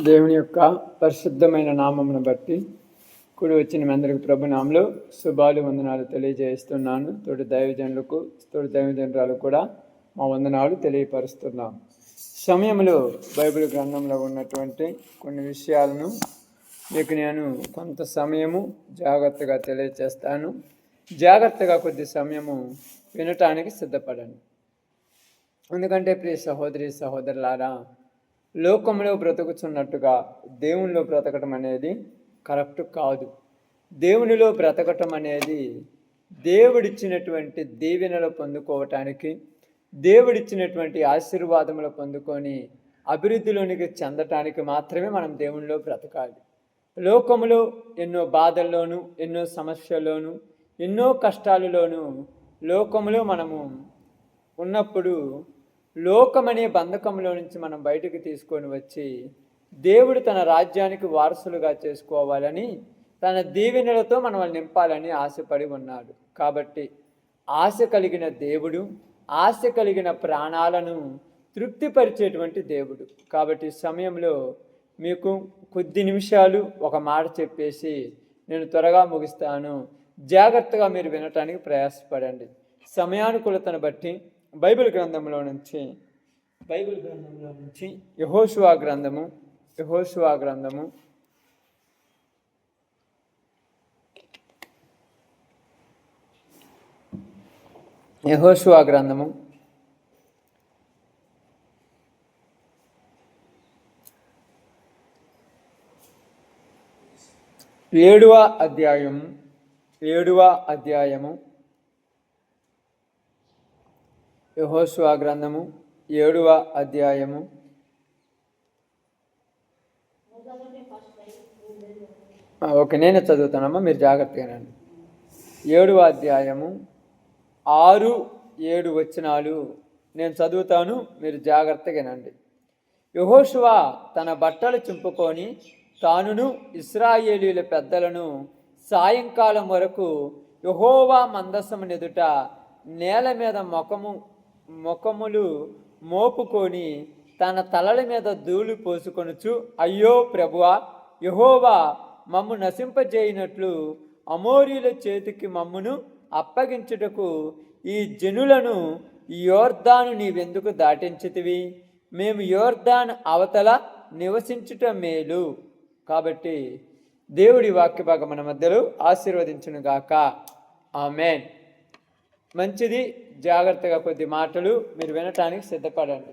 దేవుని యొక్క పరిశుద్ధమైన నామమును బట్టి కూడి వచ్చిన మీ అందరికి ప్రభునామంలో శుభాలు వందనాలు తెలియజేస్తున్నాను. తోటి దైవజనులకు తోటి దైవజనురాలు కూడా మా వందనాలు తెలియపరుస్తున్నాం. సమయంలో బైబిల్ గ్రంథంలో ఉన్నటువంటి కొన్ని విషయాలను మీకు నేను కొంత సమయము జాగ్రత్తగా తెలియజేస్తాను. జాగ్రత్తగా కొద్ది సమయము వినటానికి సిద్ధపడండి. ఎందుకంటే ప్రియ సహోదరి సహోదరులారా, లోకంలో బ్రతుకుతున్నట్టుగా దేవునిలో బ్రతకటం అనేది కరెక్ట్ కాదు. దేవునిలో బ్రతకటం అనేది దేవుడిచ్చినటువంటి దీవెనలు పొందుకోవటానికి, దేవుడిచ్చినటువంటి ఆశీర్వాదములు పొందుకొని అభివృద్ధిలోనికి చెందటానికి మాత్రమే మనం దేవునిలో బ్రతకాలి. లోకములో ఎన్నో బాధల్లోనూ, ఎన్నో సమస్యల్లోనూ, ఎన్నో కష్టాలలోనూ లోకములో మనము ఉన్నప్పుడు లోకమనే బంధకంలో నుంచి మనం బయటకు తీసుకొని వచ్చి దేవుడు తన రాజ్యానికి వారసులుగా చేసుకోవాలని, తన దీవెనలతో మనల్ని నింపాలని ఆశపడి ఉన్నాడు. కాబట్టి ఆశ కలిగిన దేవుడు ఆశ కలిగిన ప్రాణాలను తృప్తిపరిచేటువంటి దేవుడు. కాబట్టి సమయంలో మీకు కొద్ది నిమిషాలు ఒక మాట చెప్పేసి నేను త్వరగా ముగిస్తాను. జాగ్రత్తగా మీరు వినటానికి ప్రయాసపడండి. సమయానుకూలతను బట్టి బైబిల్ గ్రంథంలో నుంచి యెహోషువ గ్రంథము యెహోషువ గ్రంథము 7వ అధ్యాయము యెహోషువ గ్రంథము 7వ అధ్యాయము నేనే చదువుతానమ్మా, మీరు జాగ్రత్తగానండి. 7వ అధ్యాయము 6-7 వచనాలు నేను చదువుతాను, మీరు జాగ్రత్తగానండి. యెహోషువ తన బట్టలు చింపుకొని తానును ఇశ్రాయేలీయుల పెద్దలను సాయంకాలం వరకు యెహోవా మందసము ఎదుట నేల మీద ముఖములు మోపుకొని తన తలల మీద ధూళి పోసుకొనుచు, అయ్యో ప్రభువా, యెహోవా మమ్ము నశింపజేయనట్లు అమోరీల చేతికి మమ్మును అప్పగించుటకు ఈ జనులను యోర్దాను నీవెందుకు దాటించితివి? మేము యోర్దాను అవతల నివసించుట మేలు. కాబట్టి దేవుడి వాక్య భాగం మన మధ్యలో ఆశీర్వదించునుగాక. ఆమేన్. మంచిది. జాగ్రత్తగా కొద్ది మాటలు మీరు వినటానికి సిద్ధపడండి.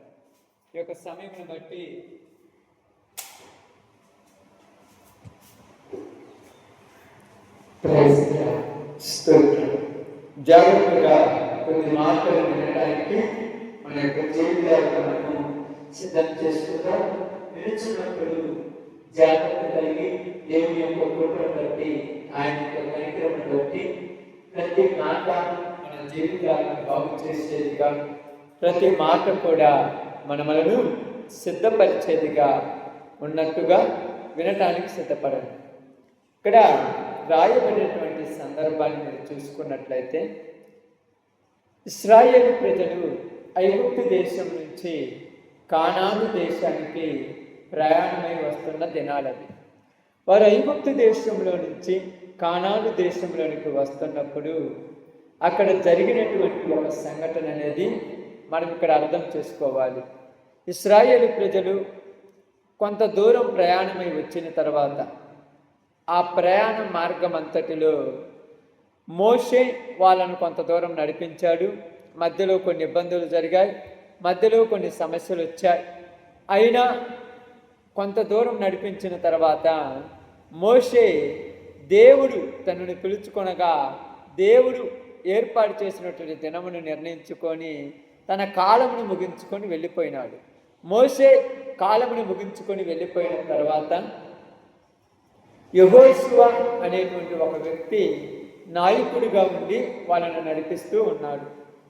ఈ యొక్క సమయం బట్టి జాగ్రత్తగా కొన్ని మాటలు వినటానికి మన యొక్క జీవితాలను సిద్ధం చేసుకుందాం. వినుచున్నప్పుడు జాగ్రత్త కలిగి దేవుని యొక్క కృపను బట్టి, ఆయన యొక్క కనికరమును బట్టి ప్రతి మాట మన జీవితాలను బాగు చేసేదిగా, ప్రతి మాట కూడా మనలను సిద్ధపరిచేదిగా ఉన్నట్టుగా వినటానికి సిద్ధపడండి. ఇక్కడ రాయబడినటువంటి సందర్భాన్ని మీరు చూసుకున్నట్లయితే, ఇశ్రాయేలు ప్రజలు ఐగుప్తు దేశం నుంచి కానాను దేశానికి ప్రయాణమై వస్తున్న దినాలవి. వారు ఐగుప్తు దేశంలో నుంచి కానాను దేశంలోనికి వస్తున్నప్పుడు అక్కడ జరిగినటువంటి ఒక సంఘటన అనేది మనం ఇక్కడ అర్థం చేసుకోవాలి. ఇశ్రాయేలు ప్రజలు కొంత దూరం ప్రయాణమై వచ్చిన తర్వాత ఆ ప్రయాణ మార్గం అంతటిలో మోషే వాళ్ళను కొంత దూరం నడిపించాడు. మధ్యలో కొన్ని ఇబ్బందులు జరిగాయి, మధ్యలో కొన్ని సమస్యలు వచ్చాయి. అయినా కొంత దూరం నడిపించిన తర్వాత మోషే దేవుడు తనను పిలుచుకొనగా దేవుడు ఏర్పాటు చేసినటువంటి దినమును నిర్ణయించుకొని తన కాలమును ముగించుకొని వెళ్ళిపోయినాడు. మోషే కాలమును ముగించుకొని వెళ్ళిపోయిన తర్వాత యెహోషువ అనేటువంటి ఒక వ్యక్తి నాయకుడిగా ఉండి వాళ్ళను నడిపిస్తూ ఉన్నాడు.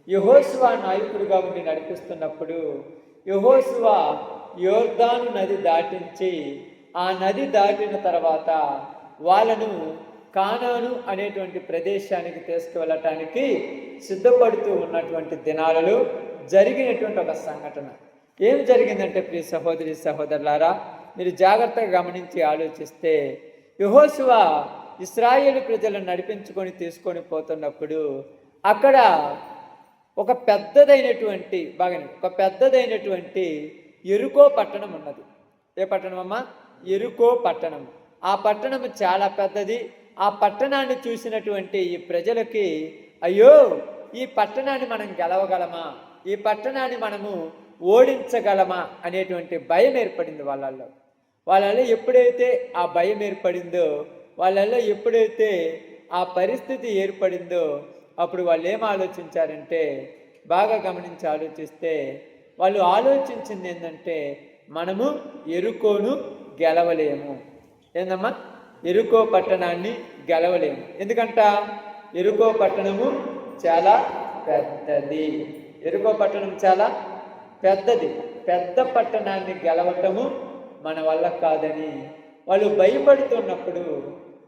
యెహోషువ నాయకుడిగా ఉండి నడిపిస్తున్నప్పుడు యెహోషువ యోర్దాను నది దాటించి, ఆ నది దాటిన తర్వాత వాళ్ళను కానాను అనేటువంటి ప్రదేశానికి తీసుకువెళ్ళటానికి సిద్ధపడుతూ ఉన్నటువంటి దినాలలో జరిగినటువంటి ఒక సంఘటన. ఏం జరిగిందంటే ప్రియ సహోదరి సహోదరులారా, మీరు జాగ్రత్తగా గమనించి ఆలోచిస్తే, యెహోషువ ఇశ్రాయేలు ప్రజలను నడిపించుకొని తీసుకొని పోతున్నప్పుడు అక్కడ ఒక పెద్దదైనటువంటి యెరికో పట్టణం ఉన్నది. ఏ పట్టణం అమ్మా? యెరికో పట్టణం. ఆ పట్టణం చాలా పెద్దది. ఆ పట్టణాన్ని చూసినటువంటి ఈ ప్రజలకి, అయ్యో ఈ పట్టణాన్ని మనం గెలవగలమా, ఈ పట్టణాన్ని మనము ఓడించగలమా అనేటువంటి భయం ఏర్పడింది వాళ్ళలో ఎప్పుడైతే ఆ భయం ఏర్పడిందో, వాళ్ళలో ఎప్పుడైతే ఆ పరిస్థితి ఏర్పడిందో, అప్పుడు వాళ్ళు ఏం ఆలోచించారంటే, బాగా గమనించి ఆలోచిస్తే వాళ్ళు ఆలోచించింది ఏంటంటే, మనము యెరికోను గెలవలేము. ఏందమ్మా? యెరికో పట్టణాన్ని గెలవలేము. ఎందుకంట? యెరికో పట్టణము చాలా పెద్దది. యెరికో పట్టణం చాలా పెద్దది. పెద్ద పట్టణాన్ని గెలవటము మన వల్ల కాదని వాళ్ళు భయపడుతున్నప్పుడు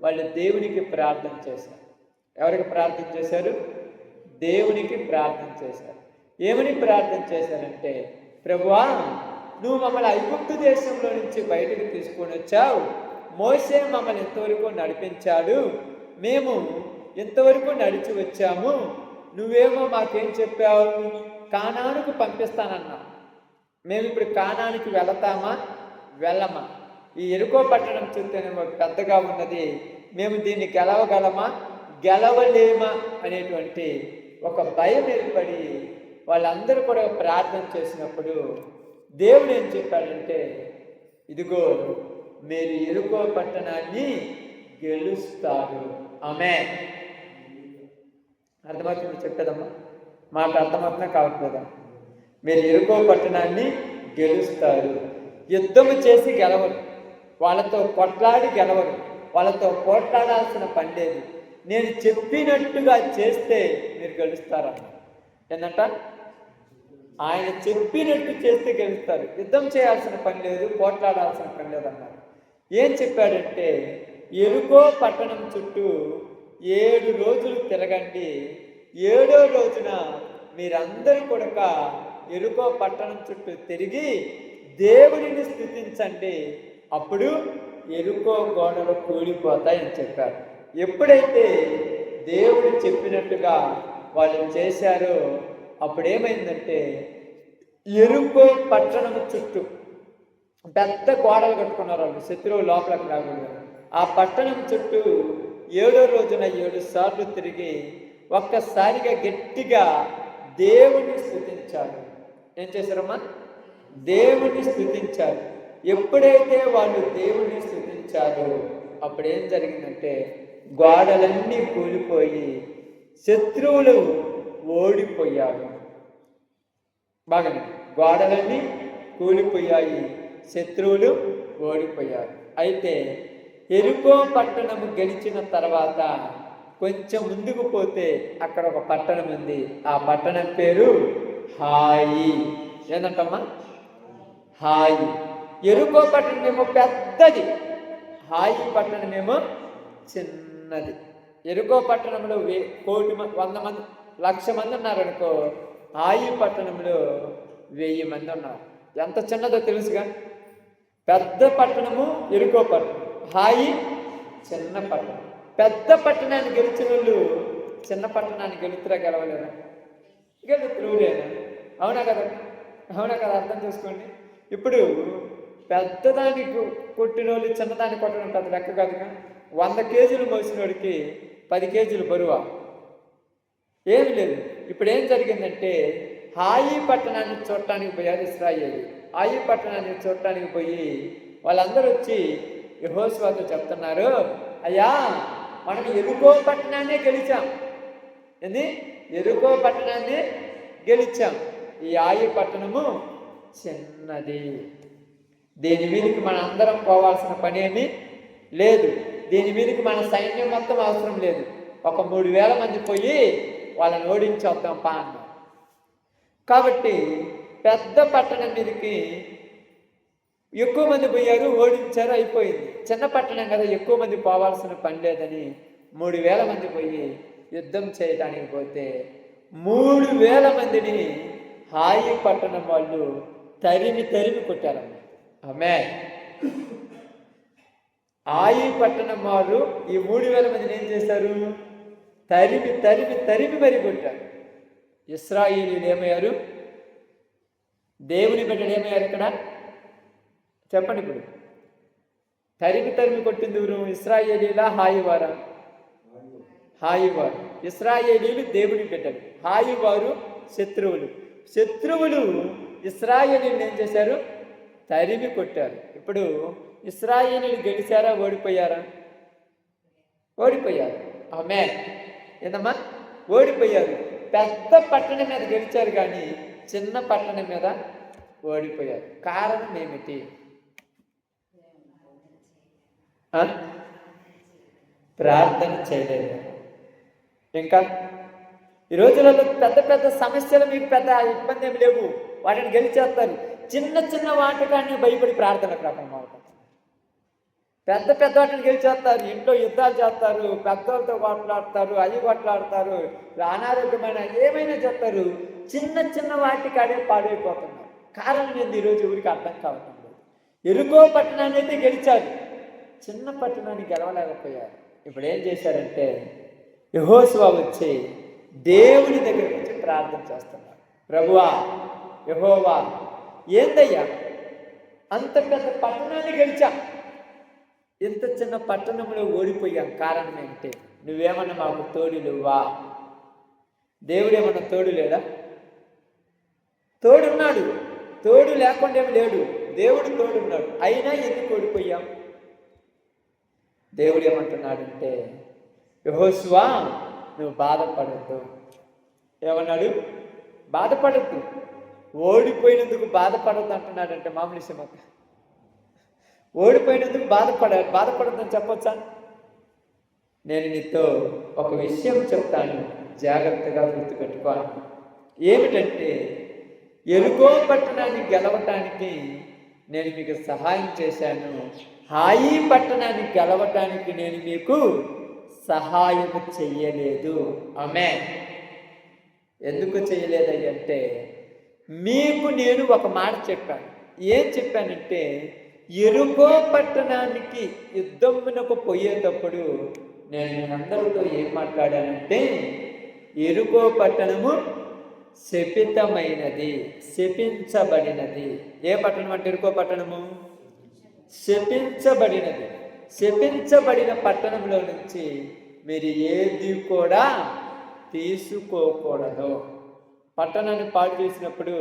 వాళ్ళు దేవునికి ప్రార్థన చేశారు. ఎవరికి ప్రార్థన చేశారు? దేవునికి ప్రార్థన చేశారు. ఏమని ప్రార్థన చేశారంటే, ప్రభువా, నువ్వు మమ్మల్ని ఐగుప్తు దేశంలో నుంచి బయటకు తీసుకొని వచ్చావు. మోషే మమ్మల్ని ఎంతవరకు నడిపించాడు. మేము ఎంతవరకు నడిచి వచ్చాము. నువ్వేమో మాకేం చెప్పావు? కానానుకు పంపిస్తానన్నా. మేము ఇప్పుడు కానానికి వెళతామా వెళ్ళమా? ఈ యెరికో పట్టణం చూస్తేనేమో పెద్దగా ఉన్నది. మేము దీన్ని గెలవగలమా గెలవలేమా అనేటువంటి ఒక భయం ఏర్పడి వాళ్ళందరూ కూడా ప్రార్థన చేసినప్పుడు దేవుడు ఏం చెప్పాడంటే, ఇదిగో మీరు యెరికో పట్టణాన్ని గెలుస్తారు. ఆమేన్. అర్థమవుతుంది చెప్పేదమ్మా? మాట అర్థమవుతున్నా కావట్లేదా? మీరు యెరికో పట్టణాన్ని గెలుస్తారు. యుద్ధము చేసి గెలవరు, వాళ్ళతో కొట్లాడి గెలవరు, వాళ్ళతో పోట్లాడాల్సిన పని లేదు. నేను చెప్పినట్టుగా చేస్తే మీరు గెలుస్తారన్న. ఏంటంట? ఆయన చెప్పినట్టు చేస్తే గెలుస్తారు. యుద్ధం చేయాల్సిన పని లేదు, పోట్లాడాల్సిన పని లేదు అన్నారు. ఏం చెప్పాడంటే, యెరికో పట్టణం చుట్టూ 7 రోజులు తిరగండి. 7వ రోజున మీరందరూ కూడా యెరికో పట్టణం చుట్టూ తిరిగి దేవుడిని స్తుతించండి. అప్పుడు యెరికో గోడలు కూలిపోతాయని చెప్పారు. ఎప్పుడైతే దేవుడు చెప్పినట్టుగా వాళ్ళు చేశారో అప్పుడేమైందంటే, యెరికో పట్టణం చుట్టూ పెద్ద గోడలు కట్టుకున్నారు వాళ్ళు, శత్రువు లోపలికి రాకూడదు. ఆ పట్టణం చుట్టూ 7వ రోజున 7 సార్లు తిరిగి ఒక్కసారిగా గట్టిగా దేవుణ్ణి స్తుతించారు. ఏం చేశారమ్మా? దేవుణ్ణి స్తుతించారు. ఎప్పుడైతే వాళ్ళు దేవుణ్ణి స్తుతించారో అప్పుడేం జరిగిందంటే, గోడలన్నీ కూలిపోయి శత్రువులు ఓడిపోయారు. బాగానే, గోడలన్నీ కూలిపోయాయి, శత్రువులు ఓడిపోయారు. అయితే యెరికో పట్టణము గెలిచిన తర్వాత కొంచెం ముందుకు పోతే అక్కడ ఒక పట్టణం ఉంది. ఆ పట్టణం పేరు హాయి. ఏంటంటమ్మా? హాయి. యెరికో పట్టణమేమో పెద్దది, హాయి పట్టణమేమో చిన్నది. యెరికో పట్టణంలో 100 మంది 1,00,000 మంది ఉన్నారనుకో, హాయి పట్టణంలో 1000 మంది ఉన్నారు. ఎంత చిన్నదో తెలుసుగా. పెద్ద పట్టణము యెరికో పట్టణం, హాయి చిన్న పట్టణం. పెద్ద పట్టణాన్ని గెలిచిన వాళ్ళు చిన్న పట్టణాన్ని గెలవలేరా? గెలుతురులేనా? అవునా కదా? అర్థం చేసుకోండి. ఇప్పుడు పెద్దదాన్ని కొట్టిన వాళ్ళు చిన్నదాన్ని కొట్టడం పెద్ద లెక్క కాదుగా. 100 కేజీలు మోసినోడికి 10 కేజీలు బరువా? ఏమి లేదు. ఇప్పుడు ఏం జరిగిందంటే, హాయి పట్టణాన్ని చూడటానికి పోయారు ఇశ్రాయేలు. హాయి పట్టణాన్ని చూడటానికి పోయి వాళ్ళందరూ వచ్చి యెహోషువతో చెప్తున్నారు, అయ్యా మనం యెరికో పట్టణాన్నే గెలిచాం. యెరికో పట్టణాన్ని గెలిచాం. ఈ హాయి పట్టణము చిన్నది. దీని మీదకి మన అందరం పోవాల్సిన పని ఏమీ లేదు. దీని మీదకి మన సైన్యం మొత్తం అవసరం లేదు. ఒక 3,000 మంది పోయి వాళ్ళని ఓడించొద్దాం పా అన్న. కాబట్టి పెద్ద పట్టణం మీదకి ఎక్కువ మంది పోయారు, ఓడించారు, అయిపోయింది. చిన్న పట్టణం కదా, ఎక్కువ మంది పోవాల్సిన పని లేదని 3,000 మంది పోయి యుద్ధం చేయడానికి పోతే 3,000 మందిని హాయి పట్టణం వాళ్ళు తరిమి కొట్టారమ్మ. ఆమేన్. ఆయి పట్టణం వారు ఈ 3,000 మందిని ఏం చేశారు? తరిమి తరిమి తరిమి మరి కొట్టారు. ఇశ్రాయేలీయులు ఏమయ్యారు? దేవుని బిడ్డలు ఏమయ్యారు? ఇక్కడ చెప్పండి. ఇప్పుడు తరిమి తరిమి కొట్టింది ఎవరు? ఇశ్రాయేలీలా హాయివారా? హాయివారు. ఇశ్రాయేలీలు దేవుని బిడ్డలు, హాయివారు శత్రువులు. శత్రువులు ఇశ్రాయేలీని ఏం చేశారు? తరిమి కొట్టారు. ఇప్పుడు ఇశ్రాయేలీలు గెలిచారా, ఓడిపోయారా? ఓడిపోయారు. ఆమేన్. ఏందమ్మా? ఓడిపోయారు. పెద్ద పట్టణం మీద గెలిచారు కానీ చిన్న పట్టణం మీద ఓడిపోయారు. కారణం ఏమిటి? ప్రార్థన చేయలేదు. ఇంకా ఈ రోజులలో పెద్ద పెద్ద సమస్యలు మీకు పెద్ద ఇబ్బంది ఏమి లేవు, వాటిని గెలిచేస్తారు. చిన్న చిన్న వాటికాన్ని భయపడి ప్రార్థనకు రాకుండా పెద్ద పెద్ద వాటిని గెలిచేస్తారు. ఇంట్లో యుద్ధాలు చేస్తారు, పెద్దలతో కొట్లాడతారు, అవి కొట్లాడతారు, అనారోగ్యమైన ఏమైనా చేస్తారు. చిన్న చిన్న వాటికాడే పాడైపోతున్నారు. కారణం ఏంది? ఈరోజు ఎవరికి అర్థం కావటం లేదు. ఎరుకో పట్టణాన్ని అయితే గెలిచారు, చిన్న పట్టణాన్ని గెలవలేకపోయారు. ఇప్పుడు ఏం చేశారంటే యెహోషువ వచ్చి దేవుని దగ్గరికి వచ్చి ప్రార్థన చేస్తున్నారు. ప్రభువా, యెహోవా, ఏందయ్యా అంత పెద్ద పట్టణాన్ని గెలిచా, ఇంత చిన్న పట్టణంలో ఓడిపోయాం. కారణం ఏంటి? నువ్వేమన్నా మాకు తోడు లేవా? దేవుడు ఏమన్నా తోడు లేడా? తోడున్నాడు. తోడు లేకుండా ఏమి లేడు. దేవుడు తోడున్నాడు. అయినా ఎందుకు ఓడిపోయాం? దేవుడు ఏమంటున్నాడంటే, యెహోషువ నువ్వు బాధపడద్దు. ఏమన్నాడు? బాధపడద్దు. ఓడిపోయినందుకు బాధపడద్దు అంటున్నాడంటే మామూలు విషయం. ఓడిపోయినందుకు బాధపడద్దని చెప్పొచ్చా? నేను నీతో ఒక విషయం చెప్తాను, జాగ్రత్తగా గుర్తుపెట్టుకోవాలి. ఏమిటంటే ఎరుకో పట్టణాన్ని గెలవటానికి నేను మీకు సహాయం చేశాను, హాయి పట్టణాన్ని గెలవటానికి నేను మీకు సహాయం చెయ్యలేదు. ఆమేన్. ఎందుకు చేయలేదంటే మీకు నేను ఒక మాట చెప్పాను. ఏం చెప్పానంటే ఎరుకో పట్టణానికి యుద్ధమునకు పోయేటప్పుడు నేను అందరితో ఏం మాట్లాడానంటే ఎరుకో పట్టణము శపితమైనది, శపించబడినది. ఏ పట్టణం అంటే ఎరుకో పట్టణము? శపించబడినది. శపించబడిన పట్టణంలో నుంచి మీరు ఏది కూడా తీసుకోకూడదు. పట్టణాన్ని పాడు చేసినప్పుడు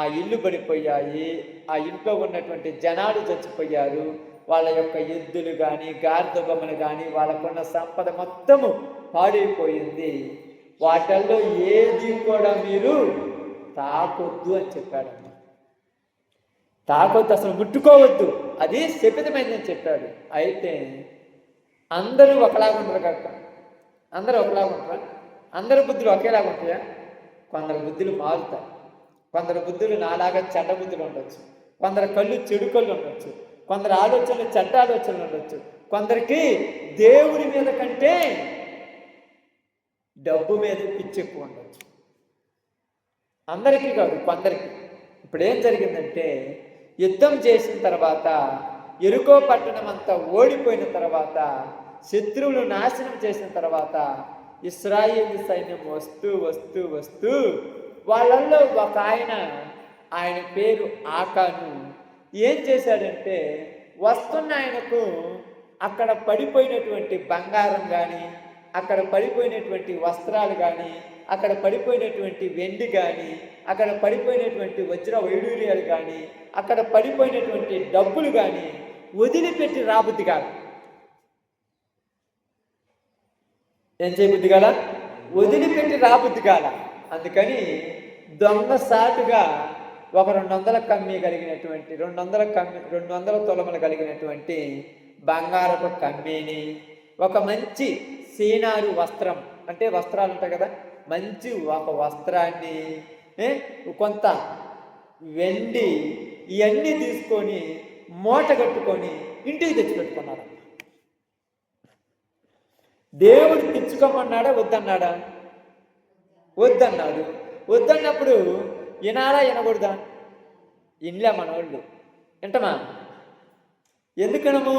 ఆ ఇల్లు పడిపోయాయి, ఆ ఇంట్లో ఉన్నటువంటి జనాలు చచ్చిపోయారు, వాళ్ళ యొక్క ఎద్దులు కానీ గాడిద బొమ్మలు కానీ వాళ్ళకున్న సంపద మొత్తము పాడైపోయింది. వాటిల్లో ఏది కూడా మీరు తాకొద్దు అని చెప్పాడు. తాకొద్దు, అసలు ముట్టుకోవద్దు, అది శపితమైందని చెప్పాడు. అయితే అందరూ ఒకలాగా ఉంటారు కనుక, అందరూ ఒకలాగా ఉంటారా? అందరి బుద్ధులు ఒకేలాగా ఉంటాయా? కొందరు బుద్ధులు మారుతాయి. కొందరు బుద్ధులు నాలాగా చెడ్డ బుద్ధులు ఉండొచ్చు, కొందరు కళ్ళు చెడు కళ్ళు ఉండొచ్చు, కొందరు ఆలోచనలు చెడ్డ ఆలోచనలు ఉండొచ్చు, కొందరికి దేవుడి మీద కంటే డబ్బు మీద పిచ్చి ఎక్కువ ఉండొచ్చు. అందరికీ కాదు, కొందరికి. ఇప్పుడు ఏం జరిగిందంటే యుద్ధం చేసిన తర్వాత ఎరుకో పట్టణం అంతా ఓడిపోయిన తర్వాత, శత్రువులు నాశనం చేసిన తర్వాత ఇశ్రాయేలు సైన్యం వస్తూ వస్తూ వస్తూ వాళ్ళల్లో ఒక ఆయన పేరు ఆకాను ఏం చేశాడంటే వస్తున్న ఆయనకు అక్కడ పడిపోయినటువంటి బంగారం కానీ, అక్కడ పడిపోయినటువంటి వస్త్రాలు కానీ, అక్కడ పడిపోయినటువంటి వెండి కానీ, అక్కడ పడిపోయినటువంటి వజ్ర వైడూర్యాలు కానీ, అక్కడ పడిపోయినటువంటి డబ్బులు కానీ వదిలిపెట్టి రాబుద్ది కాదు. ఏం చేయబుద్ధి కాల? వదిలిపెట్టి రాబుద్ధి కాల. అందుకని దొంగసాటుగా ఒక 200 కమ్మి కలిగినటువంటి 200 తులములు కలిగినటువంటి బంగారపు కమ్మీని, ఒక మంచి సీనారు వస్త్రం, అంటే వస్త్రాలు ఉంటాయి కదా, మంచి ఒక వస్త్రాన్ని, కొంత వెండి, ఇవన్నీ తీసుకొని మూట కట్టుకొని ఇంటికి తెచ్చిపెట్టుకున్నారు. దేవుడు తెచ్చుకోమన్నాడా వద్దన్నాడా? వద్దన్నాడు. వద్దన్నప్పుడు వినాలా వినకూడదా? ఇన్లే మనోళ్ళు వింటమా? ఎందుకనము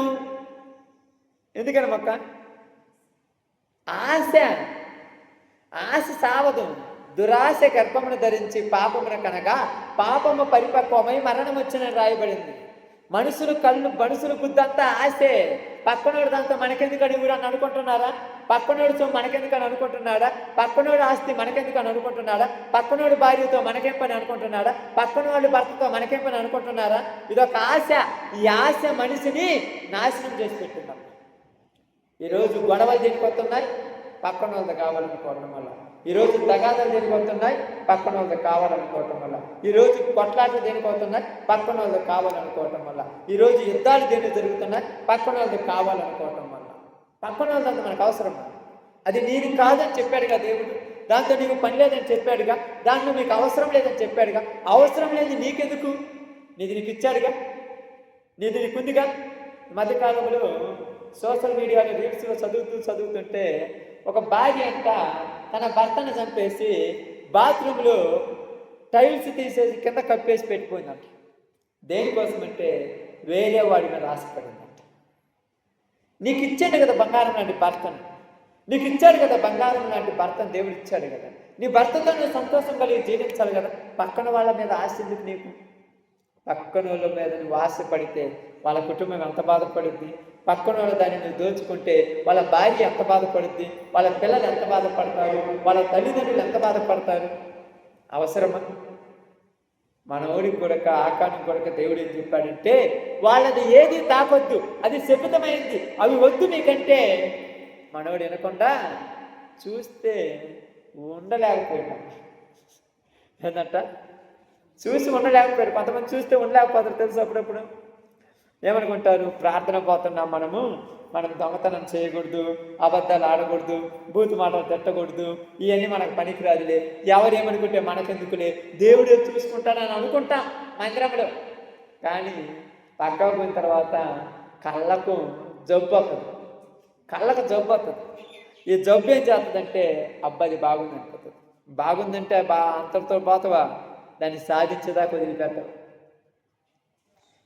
ఎందుకనమక్క? ఆశ సావదు. దురాశ గర్భమును ధరించి పాపమును కనగా పాపము పరిపక్వమై మరణం వచ్చినని రాయబడింది. మనుషులు బుద్ధంతా ఆశే. పక్కనోడిదంతా మనకెందుకని కూడా అని అనుకుంటున్నారా? పక్కనోడితో మనకెందుకని అనుకుంటున్నాడా? పక్కనోడి ఆస్తి మనకెందుకని అనుకుంటున్నాడా? పక్కనోడి భార్యతో మనకేం పని అనుకుంటున్నాడా? పక్కనోడి భర్తతో మనకేం పని అనుకుంటున్నారా? ఇదొక ఆశ. ఈ ఆశ మనిషిని నాశనం చేసి పెట్టున్నాం. ఈరోజు గొడవలు దేనికొస్తున్నాయి? పక్కన వాళ్ళది కావాలనుకోవడం వల్ల. ఈరోజు తగాదాలు దేనికొస్తున్నాయి? పక్కన వాళ్ళది కావాలనుకోవటం వల్ల. ఈరోజు కొట్లాటలు దేనికొస్తున్నాయి? పక్కన వాళ్ళది కావాలనుకోవటం వల్ల. ఈరోజు యుద్ధాలు దేనికి జరుగుతున్నాయి? పక్కన వాళ్ళది కావాలనుకోవటం వల్ల. పక్కన వాళ్ళంతా మనకు అవసరమా? అది నీది కాదని చెప్పాడుగా దేవుడు. దాంతో నీకు పని లేదని చెప్పాడుగా. దాంట్లో మీకు అవసరం లేదని చెప్పాడుగా. అవసరం లేని నీకెందుకు? నీకు ఇచ్చాడుగా. నీకుందిగా. మధ్యకాలంలో సోషల్ మీడియాలో రీల్స్లో చదువుతుంటే ఒక భార్య అంట తన భర్తను చంపేసి బాత్రూంలో టైల్స్ తీసేసి కింద కప్పేసి పెట్టిపోయిందంట. దేనికోసమంటే వేరే వాడి మీద ఆశపడిందంట. నీకు ఇచ్చాడు కదా బంగారం లాంటి భర్తను. నీకు ఇచ్చాడు కదా బంగారం లాంటి భర్తను దేవుడు ఇచ్చాడు కదా. నీ భర్తతో నువ్వు సంతోషం కలిగి జీవించాలి కదా. పక్కన వాళ్ళ మీద ఆశ ఎందుకు నీకు? పక్కన వాళ్ళ మీద నువ్వు ఆశపడితే వాళ్ళ కుటుంబం ఎంత బాధపడుద్ది? పక్కన వాళ్ళు దాన్ని నువ్వు దోచుకుంటే వాళ్ళ భార్య ఎంత బాధపడుద్ది? వాళ్ళ పిల్లలు ఎంత బాధపడతారు? వాళ్ళ తల్లిదండ్రులు ఎంత బాధపడతారు? అవసరమా? మనోడికి కొడక ఆకానికి కొడక దేవుడు ఏం చెప్పాడంటే వాళ్ళది ఏది తాకొద్దు, అది శపితమైంది, అవి వద్దు మీకంటే మనోడు వినకుండా చూస్తే ఉండలేకపోయాడు. ఏంటంట? చూసి ఉండలేకపోయాడు. కొంతమంది చూస్తే ఉండలేకపోతారు తెలుసు. అప్పుడప్పుడు ఏమనుకుంటారు? ప్రార్థన పోతున్నాం, మనం దొంగతనం చేయకూడదు, అబద్ధాలు ఆడకూడదు, బూతు మాటలు తిట్టకూడదు, ఇవన్నీ మనకు పనికిరాదులే, ఎవరేమనుకుంటే మనకెందుకులే, దేవుడే చూసుకుంటానని అనుకుంటాం మందిరంలో. కానీ పక్కకు పోయిన తర్వాత కళ్ళకు జబ్బు అవుతుంది. ఈ జబ్బు ఏం చేస్తుందంటే అబ్బాది బాగుంది అనుకుంటుంది. బాగుందంటే అంతటితో పోతావా? దాన్ని సాధించేదాకా వదిలిపెట్టావు.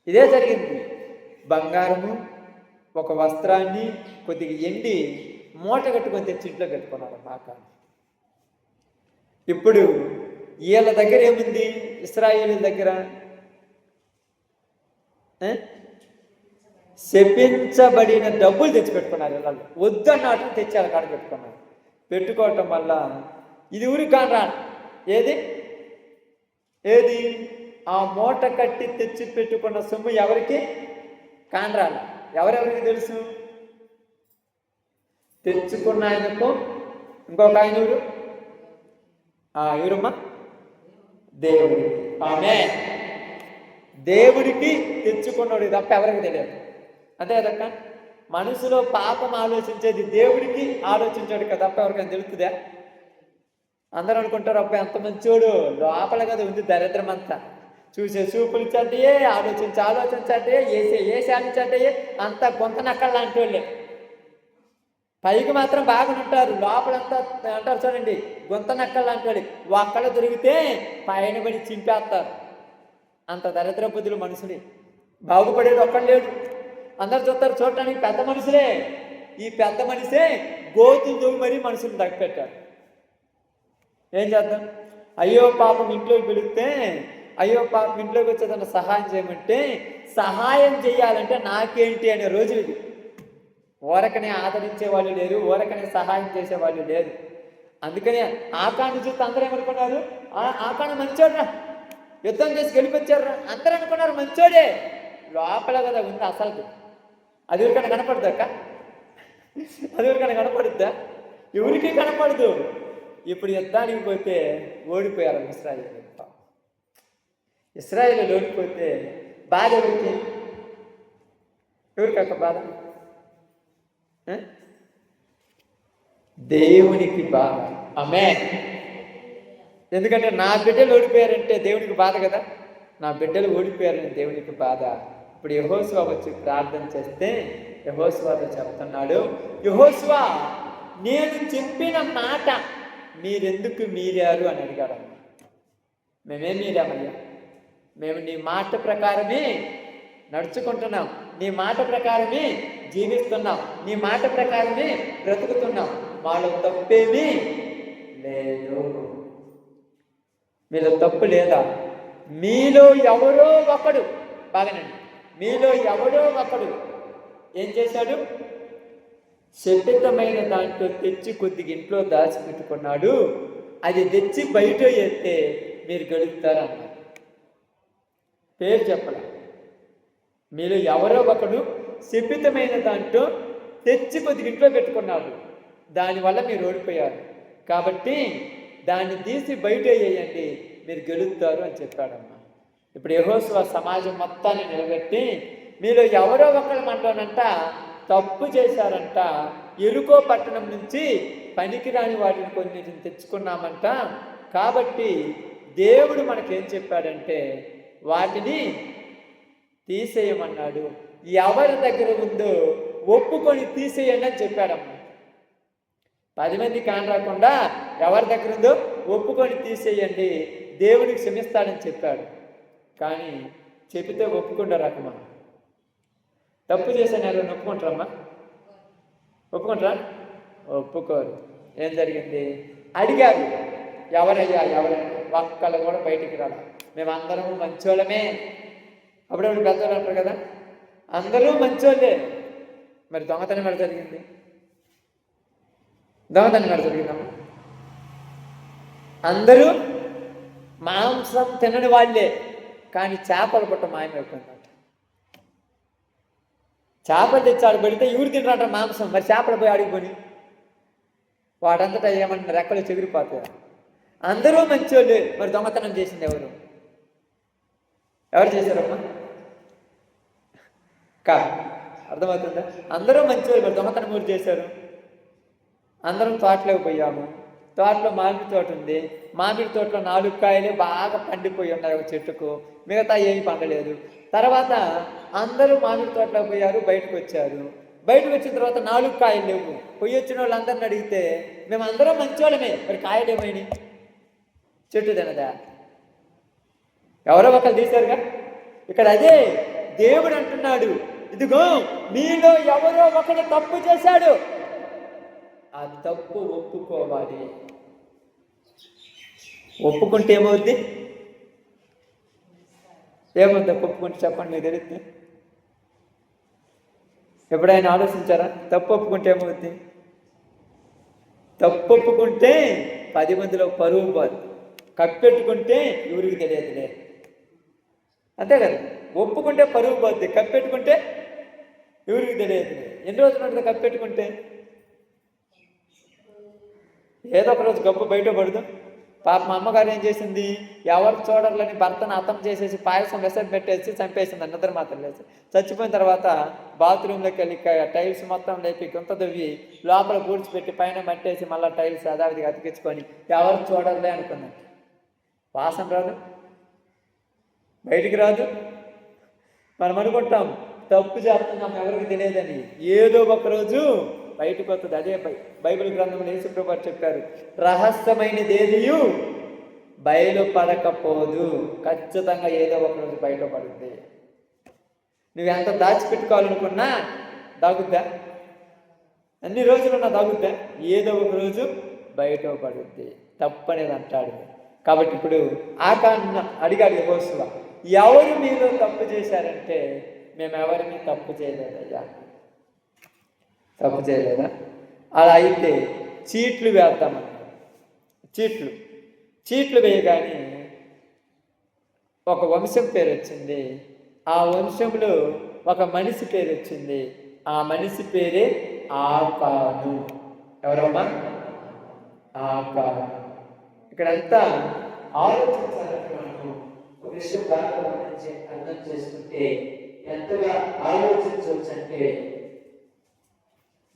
ఇదే జరిగింది. బంగారము ఒక వస్త్రాన్ని కొద్దిగా ఎండి మూట కట్టుకొని తెచ్చి ఇంట్లో పెట్టుకున్నారు బాగా. ఇప్పుడు వీళ్ళ దగ్గర ఏముంది? ఇశ్రాయేలు దగ్గర శపించబడిన డబ్బులు తెచ్చిపెట్టుకున్నారు. వీళ్ళు వద్దన్నట్టు తెచ్చి వాళ్ళ కాడ పెట్టుకోవటం వల్ల ఇది ఊరికి కానరా. ఏది ఆ మూట కట్టి తెచ్చి పెట్టుకున్న సొమ్ము ఎవరికి కానరాల? ఎవరెవరికి తెలుసు? తెచ్చుకున్న ఆయనకు, ఇంకొక ఆయన ఎవరమ్మా? దేవుడికి. ఆమేన్. దేవుడికి తెచ్చుకున్నాడు తప్ప ఎవరికి తెలియదు. అంతే కదక్క. మనసులో పాపం ఆలోచించేది దేవుడికి ఆలోచించాడు కదా తప్ప ఎవరికైనా తెలుస్తుందా? అందరూ అనుకుంటారు అబ్బాయి అంత మంచోడు, లోపల కదా ఉంది దరిద్రం అంతా. చూసే చూపులు చట్టయే, ఆలోచించటే, ఏసి ఆలోచించటే అంతా గొంత నక్కలు లాంటి వాళ్ళే. పైకి మాత్రం బాగుంటారు, లోపలంతా అంటారు చూడండి గొంత నక్కలు లాంటి వాళ్ళు. ఒక్కళ్ళు దొరికితే పైన పడి చింపేస్తారు. అంత దరిద్ర బుద్ధులు మనుషులే. బాగుపడేది ఒక్కడు లేడు. అందరు చూస్తారు చూడటానికి పెద్ద మనుషులే. ఈ పెద్ద మనిషే గోతులు దూవి మరీ మనుషులు తగ్గిపెట్టారు. ఏం చేద్దాం? అయ్యో పాపం ఇంట్లోకి పిలిస్తే, అయ్యో పాపం ఇంట్లోకి వచ్చేదన్న సహాయం చేయమంటే, సహాయం చేయాలంటే నాకేంటి అనే రోజు ఇది. ఊరకనే ఆదరించే వాళ్ళు లేరు, ఊరకనే సహాయం చేసేవాళ్ళు లేరు. అందుకనే ఆకాన్ని చూస్తే అందరూ ఏమనుకున్నారు? ఆకాన్ని మంచోడ్రా, యుద్ధం చేసి గెలిపించారా అందరూ అనుకున్నారు. మంచోడే, లోపల కదా ఉంది అసలు. అది ఎవరికైనా కనపడుద్దాక? అది ఎవరికైనా కనపడుద్దా? ఎవరికి కనపడదు. ఇప్పుడు యుద్ధానికి పోతే ఓడిపోయారు ఇస్రాయేలు ఓడిపోతే బాధ ఎవరికక్క బాధ? దేవునికి బాధ. ఆమేన్. ఎందుకంటే నా బిడ్డలు ఓడిపోయారంటే దేవునికి బాధ కదా. నా బిడ్డలు ఓడిపోయారని దేవునికి బాధ. ఇప్పుడు యెహోషువ వచ్చి ప్రార్థన చేస్తే యెహోషువతో చెప్తున్నాడు, యెహోషువ నేను చెప్పిన మాట మీరెందుకు మీరారు అని అడిగాడు. మేమేం మీరామయ్యా? మేము నీ మాట ప్రకారమే నడుచుకుంటున్నాం, నీ మాట ప్రకారమే జీవిస్తున్నాం, నీ మాట ప్రకారమే బ్రతుకుతున్నాం, మాలో తప్పేమీ లేదు. మీలో తప్పు లేదా? మీలో ఎవరో ఒకడు, బాగానండి, మీలో ఎవరో ఒకడు ఏం చేశాడు? శపితమైన దాంట్లో తెచ్చి కొద్దిగా ఇంట్లో దాచిపెట్టుకున్నాడు, అది తెచ్చి బయట ఎత్తే మీరు గెలుస్తారన్నారు. పేరు చెప్పలే. మీలో ఎవరో ఒకడు శపితమైన దాంట్లో తెచ్చి కొద్దిగా ఇంట్లో పెట్టుకున్నాడు, దానివల్ల మీరు ఓడిపోయారు. కాబట్టి దాన్ని తీసి బయట వేయండి, మీరు గెలుస్తారు అని చెప్పాడమ్మా. ఇప్పుడు యెహోషువ సమాజం మొత్తాన్ని నిలబెట్టి మీలో ఎవరో ఒకళ్ళు అంటానంట తప్పు చేశారంట, ఎరుకో పట్టణం నుంచి పనికిరాని వాటిని కొన్నిటిని తెచ్చుకున్నామంట. కాబట్టి దేవుడు మనకేం చెప్పాడంటే వాటిని తీసేయమన్నాడు. ఎవరి దగ్గర ఉందో ఒప్పుకొని తీసేయండి అని చెప్పాడమ్మా. 10 మంది కానరాకుండా ఎవరి దగ్గర ఉందో ఒప్పుకొని తీసేయండి, దేవుడికి క్షమిస్తాడని చెప్పాడు. కానీ చెబితే ఒప్పుకుంటారమ్మా. తప్పు చేశాను ఎవరైనా ఒప్పుకుంటారమ్మా? ఒప్పుకుంటారా? ఒప్పుకోరు. ఏం జరిగింది? అడిగారు, ఎవరయ్యా ఎవరైనా, ఒక్కళ్ళు కూడా బయటికి రాల. మేమందరం మంచోళ్ళమే. అప్పుడప్పుడు పెద్దవాళ్ళు అంటారు కదా, అందరూ మంచోళ్ళే. మరి దొంగతనం ఎక్కడ జరిగింది? దొంగతనం ఎక్కడ జరిగిందమ్మా? అందరూ మాంసం తినని వాళ్ళే, కానీ చేపల పుట్ట మాయమైపోయిందంట. చేపలు తెచ్చాడు పెడితే ఎవరు తింటారంట మాంసం, మరి చేపలు పోయి అడిగిపోయి వాటంతటా ఏమన్నా రెక్కలు చెగిరిపోతాయి. అందరూ మంచోళ్ళే, మరి దొంగతనం చేసింది ఎవరు? ఎవరు చేశారమ్మా? అర్థమవుతుందా? అందరూ మంచోళ్ళు, మరి దొంగతనం ఎవరు చేశారు? అందరం తోటలోకి పోయాము. తోటలో మామిడి తోట ఉంది. మామిడి తోటలో 4 కాయలే బాగా పండిపోయి ఉన్నాయి ఒక చెట్టుకు, మిగతా ఏమి పండలేదు. తర్వాత అందరూ మామిడి తోటలోకి పోయారు, బయటకు వచ్చారు. బయటకు వచ్చిన తర్వాత 4 కాయలు లేవు. పొయ్యి వచ్చిన వాళ్ళందరిని అడిగితే మేము అందరం మంచోళ్ళమే, మరి కాయలు ఏమైనాయి? చెట్టు తినదా? ఎవరో ఒకరు తీశారుగా. ఇక్కడ అదే దేవుడు అంటున్నాడు, ఇదిగో మీలో ఎవరో ఒకడు తప్పు చేశాడు, ఆ తప్పు ఒప్పుకోవాలి. ఒప్పుకుంటే ఏమవుద్ది? ఏమవుద్ది ఒప్పుకుంటే? చెప్పండి, మీకు తెలిస్తే. ఎప్పుడైనా ఆలోచించారా? తప్పు ఒప్పుకుంటే ఏమవుద్ది? తప్పు ఒప్పుకుంటే 10 మందిలో పరువు పోదు. కప్పెట్టుకుంటే ఎవరికి తెలియదులే, అంతే కదా. ఒప్పుకుంటే పరువు పోద్ది, కప్పెట్టుకుంటే ఎవరికి తెలియదులే. ఎన్ని రోజులు ఉంటుంది కప్పెట్టుకుంటే? ఏదో ఒక రోజు గొప్ప బయట పడదు. పాప మా అమ్మగారు ఏం చేసింది, ఎవరు చూడాలని భర్తను అతం చేసేసి పాయసం వెసట్ పెట్టేసి చంపేసింది. నిద్ర మాత్రం లేచి చచ్చిపోయిన తర్వాత బాత్రూంలోకి వెళ్ళి టైల్స్ మొత్తం లేపి గుంత దువ్వి లోపల పూడ్చిపెట్టి పైన మట్టేసి మళ్ళీ టైల్స్ యథావిధిగా అతికించుకొని ఎవరు చూడాలే అనుకున్నాను. వాసన రాదు, బయటికి రాదు. మనం అనుకుంటాం తప్పు చేస్తున్నాం ఎవరికి తెలియదని, ఏదో ఒకరోజు బయటకు వస్తుంది. అదే బైబిల్ గ్రంథంలో యేసుప్రభు చెప్పారు, రహస్యమైనదేదియు బయలుపడకపోదు, ఖచ్చితంగా ఏదో ఒకరోజు బయటపడుద్ది. నువ్వు ఎంత దాచిపెట్టుకోవాలనుకున్నా దాగుద్దా? అన్ని రోజులున్నా దాగుద్దా? ఏదో ఒక రోజు బయటపడుద్ది. తప్పనేది అంటాడు. కాబట్టి ఇప్పుడు ఆకాన్న అడిగాడు యెహోషువ, ఎవరు మీలో తప్పు చేశారంటే మేము ఎవరిని తప్పు చేయలేదయ్యా. తప్పు చేయలేదా? అలా అయితే చీట్లు వేద్దామన్నారు. చీట్లు వేయగానే ఒక వంశం పేరు వచ్చింది. ఆ వంశంలో ఒక మనిషి పేరు వచ్చింది. ఆ మనిషి పేరే ఆకాను. ఎవరమ్మా? ఆకాను. ఇక్కడంతా ఆలోచించాలంటే మనం ఒక విషయం బాగా అర్థం చేసుకుంటే ఎంతగా ఆలోచించవచ్చు అంటే,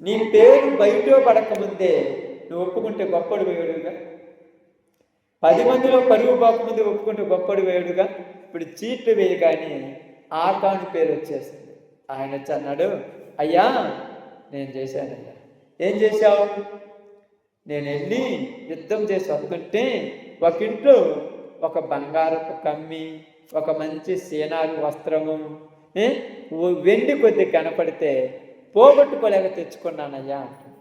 నీ పేరు బయట పడకముందే నువ్వు ఒప్పుకుంటే గొప్పడు వేయుడుగా, 10 మందిలో పరుగు పోకముందే ఒప్పుకుంటే గొప్పడు వేయుడుగా. ఇప్పుడు చీట్లు వేయగానే ఆకాను పేరు వచ్చేసింది. ఆయన వచ్చి అన్నాడు, అయ్యా నేను చేశానయ్యా. ఏం చేశావు? నేను వెళ్ళి యుద్ధం చేసి వస్తుంటే ఒక ఇంట్లో ఒక బంగారపు కమ్మి, ఒక మంచి సీనారు వస్త్రము, ఏ? వెండి కొద్ది కనపడితే పోగొట్టుకోలేక తెచ్చుకున్నానయ్యా అంటుంది.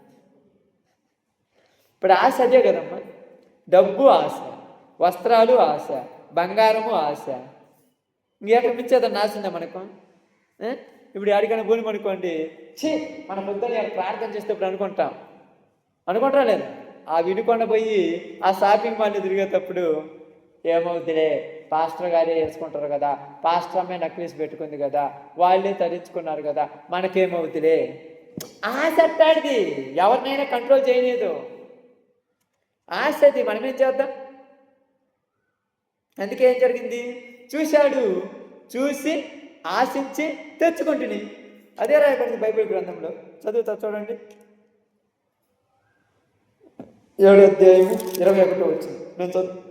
ఇప్పుడు ఆశ అదే కదమ్మా. డబ్బు ఆశ, వస్త్రాలు ఆశ, బంగారము ఆశ. ఇంకెక్కడి నుంచి అతను నాశనం మనకు. ఇప్పుడు ఎక్కడికైనా భూమి అనుకోండి, మన పొద్దున్న ప్రార్థన చేసేటప్పుడు అనుకుంటారా లేదు? ఆ వినుకొండ పోయి ఆ షాపింగ్ మాల్ తిరిగేటప్పుడు ఏమవుతులే, పాస్టర్ గారే వేసుకుంటారు కదా, పాస్టర్ అమ్మాయి నక్లీస్ పెట్టుకుంది కదా, వాళ్ళే తరించుకున్నారు కదా, మనకేమవుతులే. ఆశ అట్టాడిది, ఎవరినైనా కంట్రోల్ చేయలేదు. ఆశ అది, మనమేం చేద్దాం? అందుకే ఏం జరిగింది? చూశాడు, చూసి ఆశించి తెచ్చుకుంటుని. అదే రాయబడింది బైబిల్ గ్రంథంలో. చదువుతా చూడండి, 7వ అధ్యాయము 21వ వచనం.